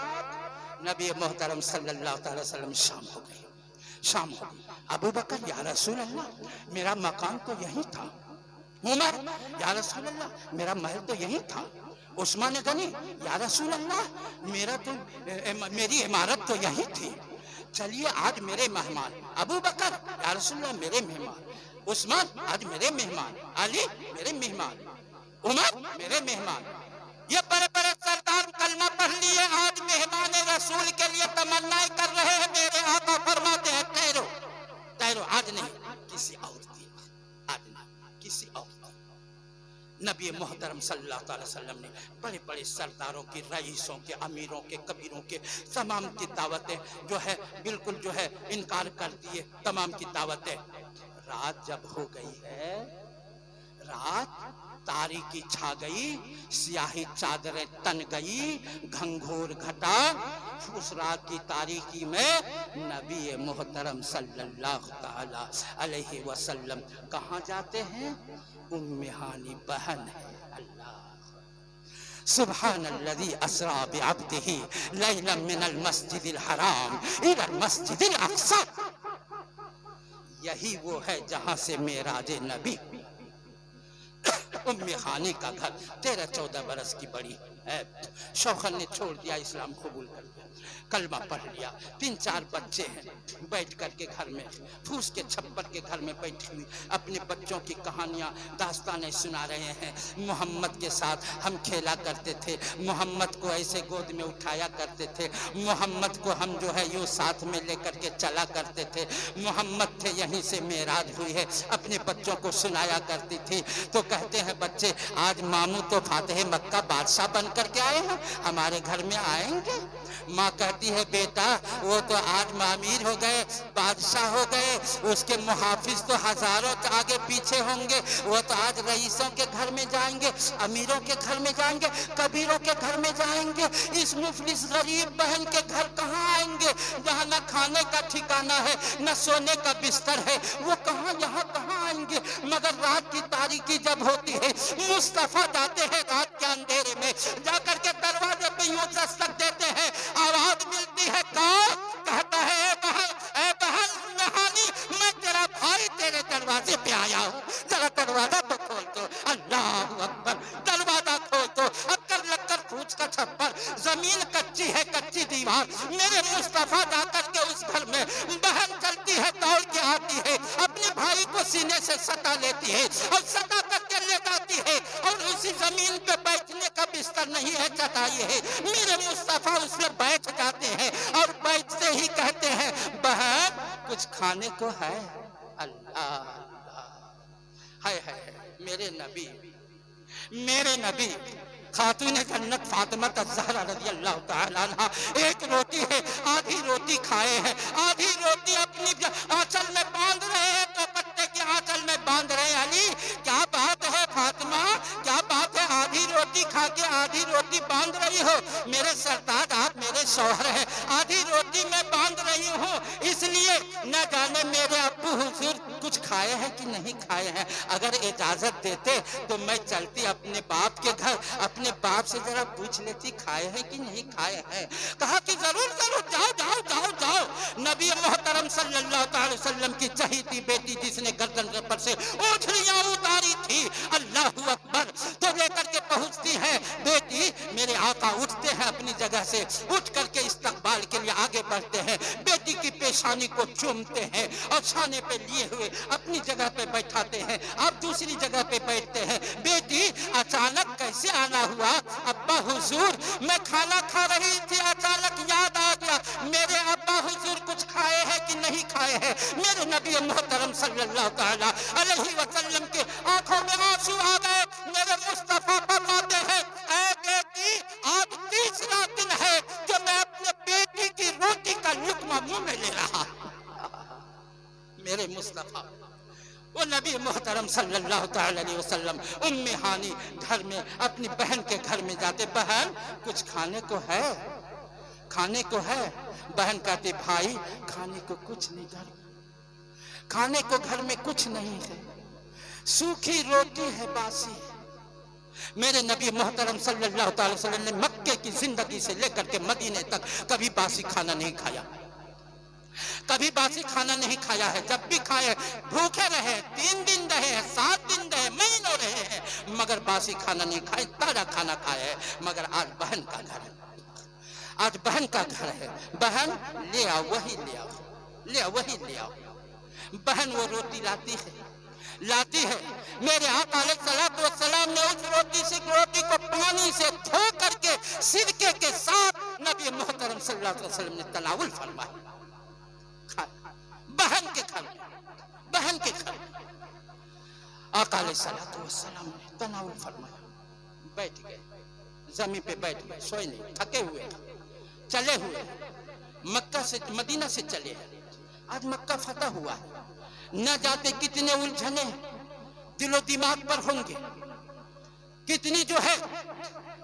नबी मोहतरम सल्लल्लाहु अलैहि वसल्लम शाम हो गई। अबू बकर, या रसूल अल्लाह, मेरा मकान तो यही था। उमर, या रसूल अल्लाह, मेरा महल तो यही था। उस्मान गनी, या रसूल अल्लाह, मेरी इमारत तो यही थी। चलिए आज मेरे मेहमान। अबू बकर, या रसूल अल्लाह, मेरे मेहमान। उस्मान, आज मेरे मेहमान। अली, मेरे मेहमान। उमर, मेरे मेहमान। ये बड़े बड़े सरदार कलमा पढ़ लिए, आज मेहमान रसूल के लिए तमन्नाएं कर रहे हैं। मेरे आका फरमाते हैं ठहरो, ठहरो, आज नहीं, किसी और दिन, आज नहीं, किसी और दिन। नबी मोहतरम सल्लल्लाहु अलैहि वसल्लम ने बड़े बड़े सरदारों की, रईसों के, अमीरों के, कबीरों के तमाम की दावतें जो है बिल्कुल जो है इनकार कर दिए, तमाम की दावतें। रात जब हो गई है, रात तारीकी छा गई, स्याही चादरें तन गई, घंघोर घटा। उस रात की तारीकी में नबी मोहतरम सल्लल्लाहु ताला अलैहि वसल्लम कहाँ जाते हैं? उम्मे हानी बहन है। अल्लाह, सुब्हानल्लज़ी अस्रा बिअब्दिही लैलन मिनल मस्जिदिल हराम इलल मस्जिदिल अक़सा। यही वो है जहां से मेराज नबी। उम्मे हानी का घर 13-14 बरस की बड़ी है। शौहर ने छोड़ दिया, इस्लाम कबूल कर लिया, कलमा पढ़ लिया। 3-4 बच्चे हैं, बैठ करके घर में, फूस के छप्पर के घर में बैठी हुई अपने बच्चों की कहानियां, दास्तानें सुना रहे हैं। मोहम्मद के साथ हम खेला करते थे, मोहम्मद को ऐसे गोद में उठाया करते थे, मोहम्मद को हम जो है यूं साथ में लेकर के चला करते थे, मोहम्मद थे यहीं से मेराज हुई है, अपने बच्चों को सुनाया करती थी। तो कहते हैं बच्चे, आज मामू तो फातिह मक्का बादशाह बन करके आए हैं, हमारे घर में आएंगे? माँ कहती है बेटा वो तो आज मामीर हो गए, बादशाह हो गए, उसके मुहाफिज तो हजारों आगे पीछे होंगे, वो तो आज रईसों के घर में जाएंगे, अमीरों के घर में जाएंगे, कबीरों के घर में जाएंगे। इस मुफलिस गरीब बहन के घर कहाँ आएंगे जहाँ न खाने का ठिकाना है, न सोने का बिस्तर है, वो कहाँ, यहाँ कहाँ आएंगे? मगर रात की तारीकी जब होती है, मुस्तफा जाते हैं रात के अंधेरे में, जाकर के दरवाजे पे यूं दस्तक देते हैं, आवाज मिलती है, कौन? कहता है ए बहन नहानी, मैं तेरा भाई तेरे दरवाजे पे आया हूँ, जरा दरवाजा तो खोल दो। अल्लाह अकबर, दरवाजा खोल दो। अक्कर लक्कर फूच का छप्पर, जमीन कच्ची है, कच्ची दीवार। मेरे मुस्तफा जाकर के उस घर में, बहन चलती है, दौड़ के आती है, अपने भाई को सीने से सटा लेती है और सटा करके ले जाती है, और उसी जमीन पे बैठने का बिस्तर नहीं है, चटाई है। मेरे मुस्तफा उसमें बैठ जाते हैं और बैठते ही कहते हैं, बहन कुछ खाने को है? अल्लाह, हाय हाय, मेरे नबी खातून जन्नत फातिमा ज़हरा रज़ी अल्लाह तआला अन्हा एक रोटी है, आधी रोटी खाए हैं, आधी रोटी अपनी आंचल में बांध रहे हैं, तो पत्ते के आंचल में बांध रहे हैं। अली, क्या बात है फातिमा, क्या बात है, आधी रोटी खा के आधी रोटी बांध रही हो? मेरे सरताज, आप मेरे शौहर हैं, आधी रोटी मैं बांध रही हूँ, इसलिए न जाने मेरे अब्बू हुजूर कुछ खाए हैं कि नहीं खाए हैं। अगर इजाजत देते तो मैं चलती अपने बाप के घर, अपने बाप से जरा पूछ लेती खाए हैं कि नहीं खाए हैं। कहा कि जरूर जरूर, जाओ जाओ जाओ जाओ। नबी मोहतरम सल्लल्लाहु अलैहि वसल्लम की चहीती बेटी, जिसने गर्दन पर से ओछड़ियां उतारी थी, अल्लाह अकबर, तो लेकर के पहुंचती है बेटी। मेरे आका उठते हैं अपनी जगह से, उठ करके इस्तकबाल के लिए आगे बढ़ते हैं, बेटी की पेशानी को चूमते हैं और छाने पे लिए हुए अपनी जगह पे बैठाते हैं। आप दूसरी जगह पे बैठते हैं। बेटी, अचानक कैसे आना हुआ? अब्बा हुजूर, मैं खाना खा रही थी, अचानक याद आ गया, मेरे अब्बा हुजूर कुछ खाए हैं कि नहीं खाए हैं। मेरे नबी मोहतरम सल्लल्लाहु तआला अलैहि वसल्लम के आंखों में आंसू आ गए। मेरे मुस्तफा फरमाते हैं, ऐ बेटी, आज तीसरा दिन है कि मैं अपने बेटी की रोटी का लुकमा मुंह में ले रहा। मेरे मुस्तफा वो नबी मोहतरम सल्लल्लाहु अलैहि वसल्लम उम्मे हानी घर में अपनी बहन के घर में जाते, बहन कुछ खाने को है, खाने को है? बहन कहती, भाई खाने को कुछ नहीं, खाने को घर में कुछ नहीं है, सूखी रोटी है, बासी। मेरे नबी मोहतरम सल्लल्लाहु अलैहि वसल्लम ने मक्के की जिंदगी से लेकर के मदीने तक कभी बासी खाना नहीं खाया, कभी बासी खाना नहीं खाया है। जब भी खाए भूखे रहे, 3 दिन रहे, 7 दिन रहे, महीनों रहे हैं, मगर बासी खाना नहीं खाए, ताजा खाना खाए है। मगर आज बहन का घर है, आज बहन का घर है। बहन ले आओ, वही ले आओ, ले आओ, वही ले आओ। बहन वो रोटी लाती है। मेरे आका अलैहिस्सलातु वस्सलाम ने उस रोटी को पानी से धो करके सिरके के साथ नबी मोहतरम सल्लल्लाहु अलैहि वसल्लम ने तनावुल फरमाया। बहन के घर, बहन के घर आका अलैहिस्सलातु वस्सलाम ने तनावुल फरमाया। बैठ गए, जमीन पे बैठ गए, सोए नहीं, थके हुए, चले हुए, मक्का से मदीना से चले। आज मक्का फतह हुआ है, न जाते कितने उलझने दिलो दिमाग पर होंगे, कितनी जो है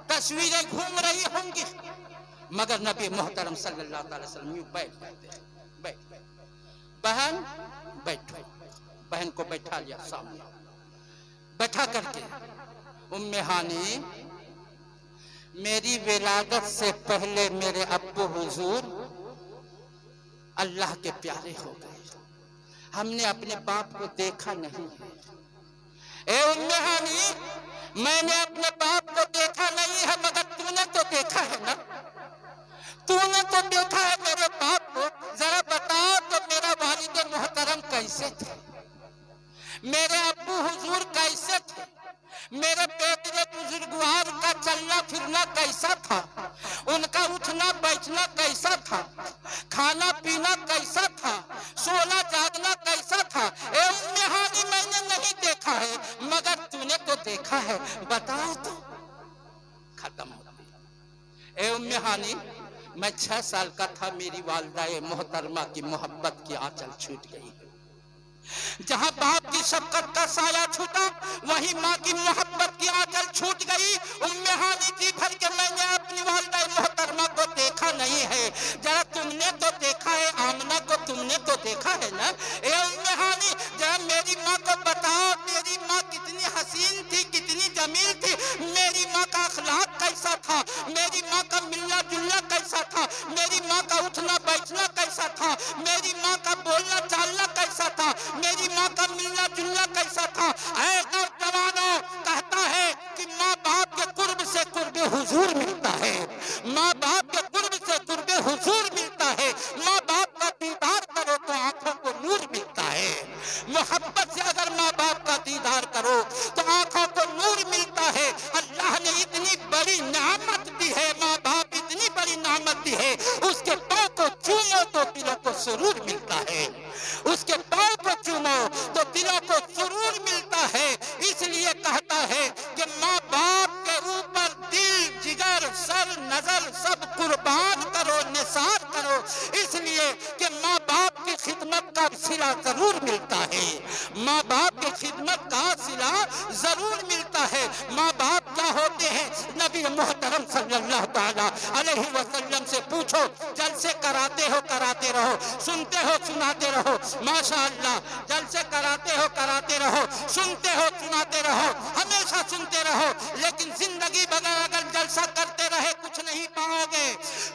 तस्वीरें घूम रही होंगी, मगर नबी मोहतरम सल्लल्लाहु अलैहि वसल्लम यूं बैठ गए। बहन बैठो, बहन को बैठा लिया सामने, बैठा करके उम्मे हानी, मेरी विलादत से पहले मेरे अब्बू हुजूर अल्लाह के प्यारे हो गए, हमने अपने बाप को देखा नहीं है। ए उम्मे हानी, मैंने अपने बाप को देखा नहीं है, मगर तूने तो देखा है ना, तूने तो देखा है मेरे बाप को। जरा बताओ तो मेरा वालिद मोहतरम कैसे थे, मेरे अब्बू हुजूर कैसे थे, मेरे बेटे बुजुर्गवार का चलना फिरना कैसा था, उनका उठना बैठना कैसा था, खाना पीना कैसा था, सोना जागना कैसा था। ए उम्मे हानी, मैंने नहीं देखा है, मगर तूने तो देखा है, बताओ तो। खत्म हो गया। ए उम्मे हानी, मैं 6 साल का था, मेरी वालिदा मोहतरमा की मोहब्बत की आंचल छूट गई। जहां बाप की शफकत का साया छूटा, वहीं माँ की मोहब्बत की आंचल छूट गई। उम्मे हानी जी भर के मैंने अपनी वालिदा मोहतरमा को देखा नहीं है। जरा तुमने तो देखा है, आमना को तुमने तो देखा है ना। ए उम्मे हानी, जरा मेरी माँ को बताओ, मेरी माँ कितनी हसीन थी, कितनी जमील थी, मेरी माँ का अखलाक कैसा था, मेरी माँ का मिलना जुलना कैसा था, मेरी माँ का उठना बैठना कैसा था, मेरी माँ का बोलना चालना कैसा था, मेरी माँ का मिलना जुलना कैसा था। ऐ नौजवानों, कहता है कि माँ बाप के कुर्ब से कुर्बे हुजूर मिलता है, माँ बाप के कुर्ब से कुर्बे हुजूर मिलता है। माँ बाप का दीदार करो तो आंखों को नूर मिलता है। मोहब्बत से अगर माँ बाप का दीदार करो तो आंखों को नूर मिलता है। अल्लाह ने इतनी बड़ी नेमत दी है, माँ बाप इतनी बड़ी नेमत दी है, उसके पाँव को चूमो तो दिलों को सुरूर मिलता है, उसके पाँव को चूमो तो दिलों को सुरूर मिलता है। इसलिए कहता है कि माँ बाप के ऊपर दिल, जिगर, सर, नजर सब कुर्बान करो, निसार करो, इसलिए कि माँ बाप की खिदमत का सिला जरूर मिलता है, माँ बाप की खिदमत का सिला जरूर मिलता है। माँ बाप क्या होते हैं, नबी मोहतरम सल्लल्लाहु ताला अलैहि वसल्लम से पूछो। जलसे कराते हो कराते रहो, सुनते हो सुनाते रहो, माशाअल्लाह, जलसे कराते हो कराते रहो, सुनते हो सुनाते रहो, हमेशा सुनते रहो, लेकिन जिंदगी भर अगर जलसा करते रहे कुछ नहीं पाओगे,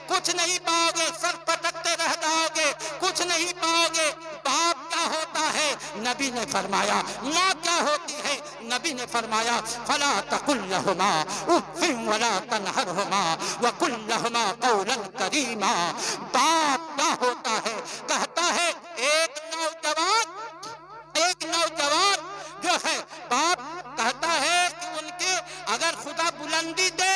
कुछ नहीं पाओगे, सर पटकते रह जाओगे, कुछ नहीं पाओगे। बाप क्या होता है, नबी ने फरमाया, माँ क्या होती है, नबी ने फरमाया, फला तकुल लहुमा उफ़्फ़िन वला तनहरहुमा वकुल लहुमा कौलन करीमा। बाप क्या होता है, कहता है एक नौजवान जो है, बाप कहता है कि उनके अगर खुदा बुलंदी दे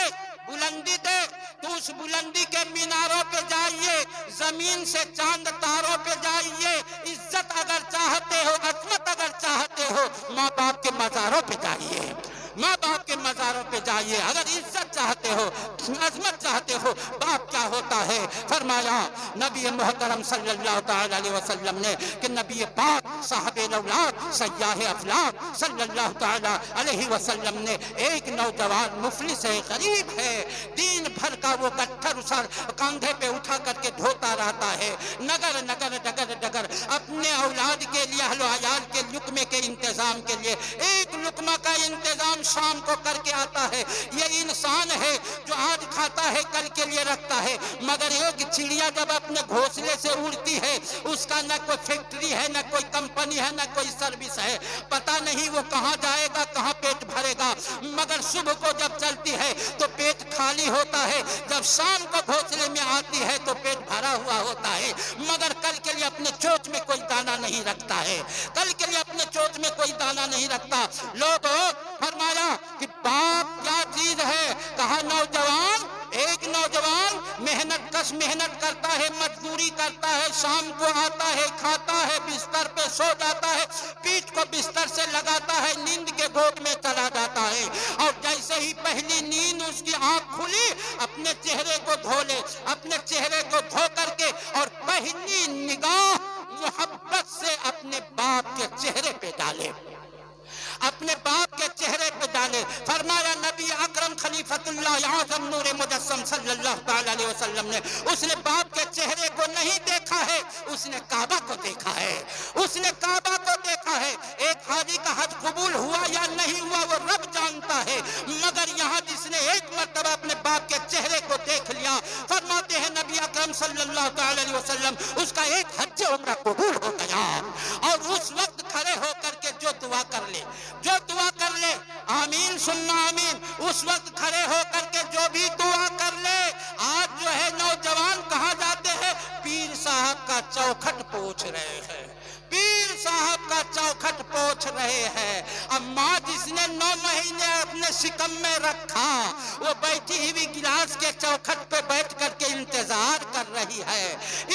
तो उस बुलंदी के मीनारों पे जाइए, जमीन से चांद तारों पे जाइए। इज्जत अगर चाहते हो, अजमत अगर चाहते हो, माँ बाप के मज़ारों पे जाइए, माँ बाप के मज़ारों पे जाइए। अगर इज्जत चाहते हो, अजमत चाहते हो, बाप क्या होता है? फरमाया नबी मोहतरम सल्लल्लाहु ताला अलैहि वसल्लम ने कि नबी पाक साहबे औलाद सयाह अफलाक सल्लल्लाहु ताला अलैहि वसल्लम ने एक नौजवान मुफलिस है, गरीब है, दिन भर का वो गट्ठर उसार कंधे पे उठा करके ढोता रहता है, नगर नगर डगर डगर अपने औलाद के लिए, अहलो अयाल के लुकमे के इंतजाम के लिए एक लुकमा का इंतजाम शाम को करके आता है। ये इंसान है जो आज खाता है कल के लिए रखता है, मगर एक चिड़िया जब अपने घोंसले से उड़ती है उसका न कोई फैक्ट्री है, न कोई कंपनी है, न कोई सर्विस है, पता नहीं वो कहाँ जाएगा, कहाँ पेट भरेगा, मगर सुबह को जब चलती है तो पेट खाली होता है, जब शाम को घोंसले में आती है तो पेट भरा हुआ होता है, मगर कल के लिए अपने चोंच में कोई दाना नहीं रखता है, कल के लिए अपने चोंच में कोई दाना नहीं रखता। लोगों, फरमाया कि बाप क्या चीज है? कहा नौजवान, एक नौजवान मेहनत कश मेहनत करता है, मजदूरी करता है, शाम को आता है, खाता है, बिस्तर पे सो जाता है, पीठ को बिस्तर से लगाता है, नींद के गोद में चला जाता है, और जैसे ही पहली नींद उसकी आंख खुली, अपने चेहरे को धो ले, अपने चेहरे को धो करके और पहली निगाह मोहब्बत से अपने बाप के चेहरे पे डाले, अपने बाप के चेहरे पे डाले। फरमाया नबी अकरम खलीफतुल्लाह आज़म नूर मुजस्सम सल्लल्लाहु ताला अलैहि वसल्लम ने, उसने बाप के चेहरे को नहीं देखा है, उसने काबा को देखा है, उसने काबा को देखा है। एक हाजी का हज कबूल हुआ या नहीं हुआ वो रब जानता है, मगर यहाँ जिसने एक मर्तबा अपने बाप के चेहरे को देख लिया, फरमाते हैं नबी अकरम सल्लल्लाहु ताला अलैहि वसल्लम, उसका एक हज उम्रा कबूल हो गया। और उस वक्त खड़े होकर के जो दुआ कर ले, जो दुआ कर ले, आमीन सुन्ना आमीन, उस वक्त खड़े होकर के जो भी दुआ कर ले, आज जो है नौजवान कहाँ जाते हैं? पीर साहब का चौखट पोंछ रहे हैं, पीर साहब का चौखट पोंछ रहे हैं। अब माँ जिसने 9 महीने अपने शिकम में रखा, वो बैठी हुई गिलास के चौखट पे बैठ करके इंतजार कर रही है,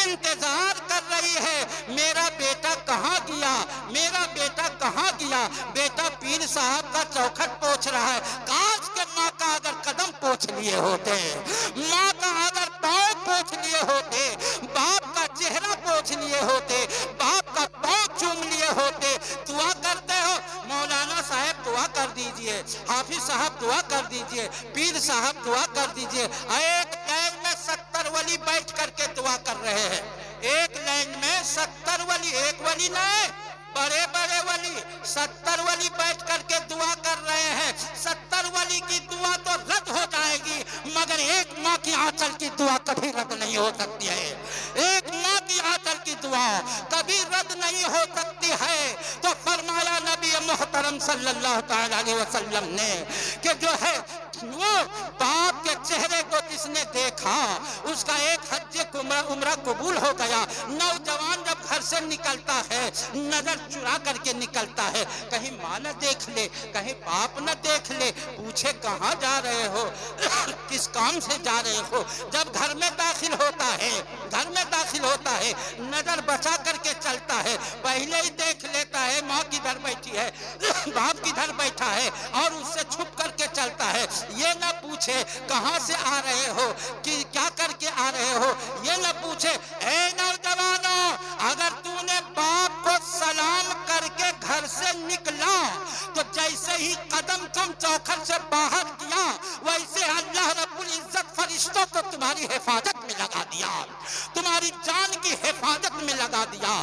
इंतजार कर रही है, मेरा बेटा कहाँ गया, मेरा बेटा कहाँ गया। बेटा पीर साहब का चौखट पोंछ रहा है। काश के माँ का अगर कदम पोंछ लिए होते, माँ का अगर पाँव पोंछ लिए होते, बाप का चेहरा पोंछ लिए होते, बाप का पाँव चूम लिए होते। दुआ करते हो, मौलाना साहब दुआ कर दीजिए, हाफिज साहब दुआ कर दीजिए, पीर साहब दुआ कर दीजिए। एक लाइन में 70 वली बैठ करके दुआ कर रहे हैं, एक लाइन में 70 वली, एक वली नहीं, बड़े बड़े वली 70 वली बैठ करके दुआ कर रहे हैं। 70 वली की दुआ तो रद्द हो जाएगी, मगर एक माँ की आंचल की दुआ कभी रद्द नहीं हो सकती है, एक माँ की आंचल की दुआ कभी रद्द नहीं हो सकती है। तो फरमाया नबी मोहतरम सल्लल्लाहु ताला अलैहि वसल्लम ने कि जो है वो बाप के चेहरे को जिसने देखा, उसका एक हज उम्रा कबूल हो गया। नौजवान जब घर से निकलता है, नजर चुरा करके निकलता है, कहीं माँ न देख ले, कहीं बाप न देख ले, पूछे कहाँ जा रहे हो, किस काम से जा रहे हो। जब घर में दाखिल होता है, घर में दाखिल होता है, नजर बचा करके चलता है, पहले ही देख लेता है माँ किधर बैठी है, बाप किधर बैठा है, और उससे छुप करके चलता है। ये न पूछे कहाँ से आ रहे हो, कि क्या करके आ रहे हो, ये न पूछे। ए नौजवानों, अगर तूने बाप को सलाम करके घर से निकला तो जैसे ही कदम तुम चौखट से बाहर किया, वैसे अल्लाह रब्बुल इज्जत फरिश्तों को तुम्हारी हिफाजत में लगा दिया, तुम्हारी जान की हिफाजत में लगा दिया।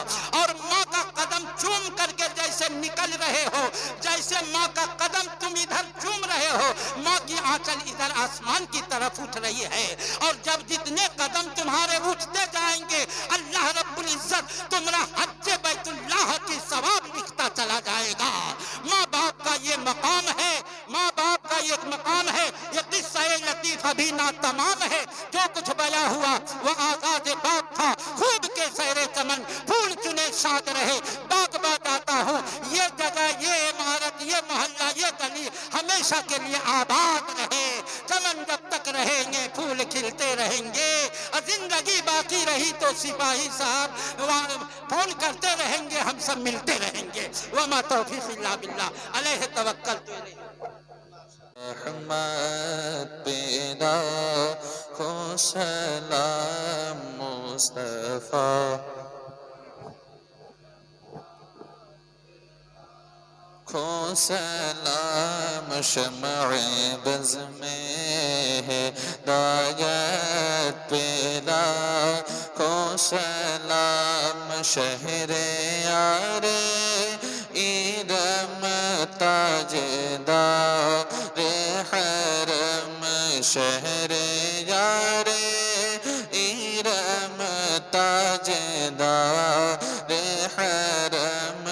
और माँ का कदम चूम करके जैसे निकल रहे हो, जैसे माँ का कदम तुम इधर चूम रहे हो, माँ की आंचल इधर आसमान की तरफ उठ रही है। और जब जितने कदम तुम्हारे उठते जाएंगे, अल्लाह रब्बुल इज्जत तुम्हारा हज्जे बैतुल्लाह की सवाब लिखता चला जाएगा। माँ बाप का ये मकाम है, माँ बाप का ये मकाम है। ये किस्सा लतीफ अभी ना तमाम है, जो कुछ बया हुआ वो आजाद बाप था। खूब के सैरे चमन फूल चुने साथ रहे, बाग बताता हूँ, ये जगह, ये इमारत, ये मोहल्ला, ये गली हमेशा के लिए आबाद रहे। चमन जब तक रहेंगे फूल खिलते रहेंगे, और जिंदगी बाकी रही तो सिपाही साहब फोन करते रहेंगे, हम सब मिलते रहेंगे। वमा तौफीक इल्ला बिल्लाह अलैहि तवक्कलतु। रहमत पेदा को सलाम मुस्तफा को सलाम शमअ बज़ में हिदायत पेदा को सलाम शहरे यारे इरम ताजदार हरम शहरे यारे इरम ताजदार हरम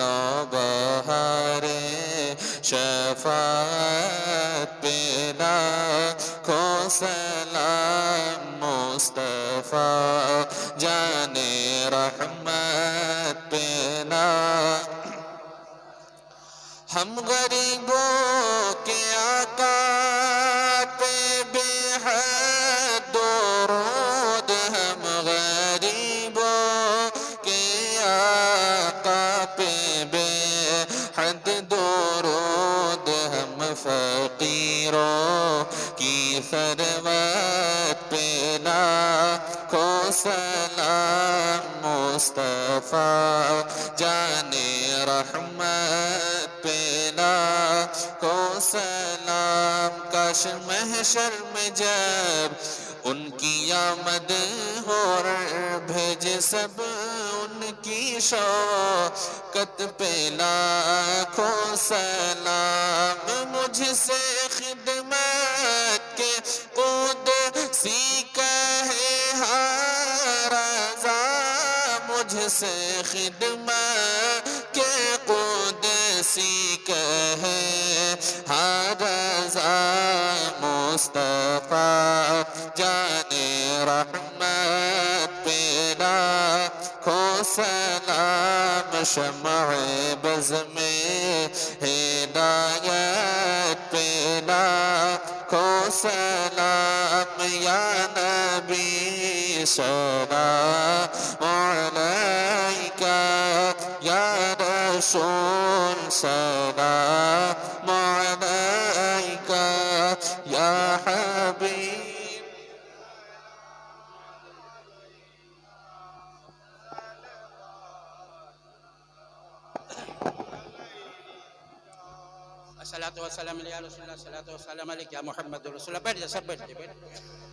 नौबहारे शफाअत पेला को सलाम मुस्तफा जाने रहमत पेला हम गरीबों के आका पे बेहद दुरूद हम गरीबों के आका पे बेहद दुरूद हम फकीरों की सरवत पे लाखो सलाम मुस्तफा जाने रहमत पे लाखो सलाम काश महशर में जब उनकी आमद हो भेज सब उनकी शौकत पे लाखों सलाम मुझसे खिदमत के कुदसी कहे हारज़ा मुझसे खिदमत के कुदसी कहे हारज़ा मुस्तफा जाने रहमत पे लाखों सलाम शमअ बज़ में हिदायत पे लाखों सलाम या नबी सलाम अलैका या रसूल सलाम अलैका या हबीब अस्सलातु वस्सलामु अला रसूलिल्लाह सल्लल्लाहु अलैहि वसल्लम या मुहम्मद रसूलुल्लाह बैठ जा सब बैठ जा बैठ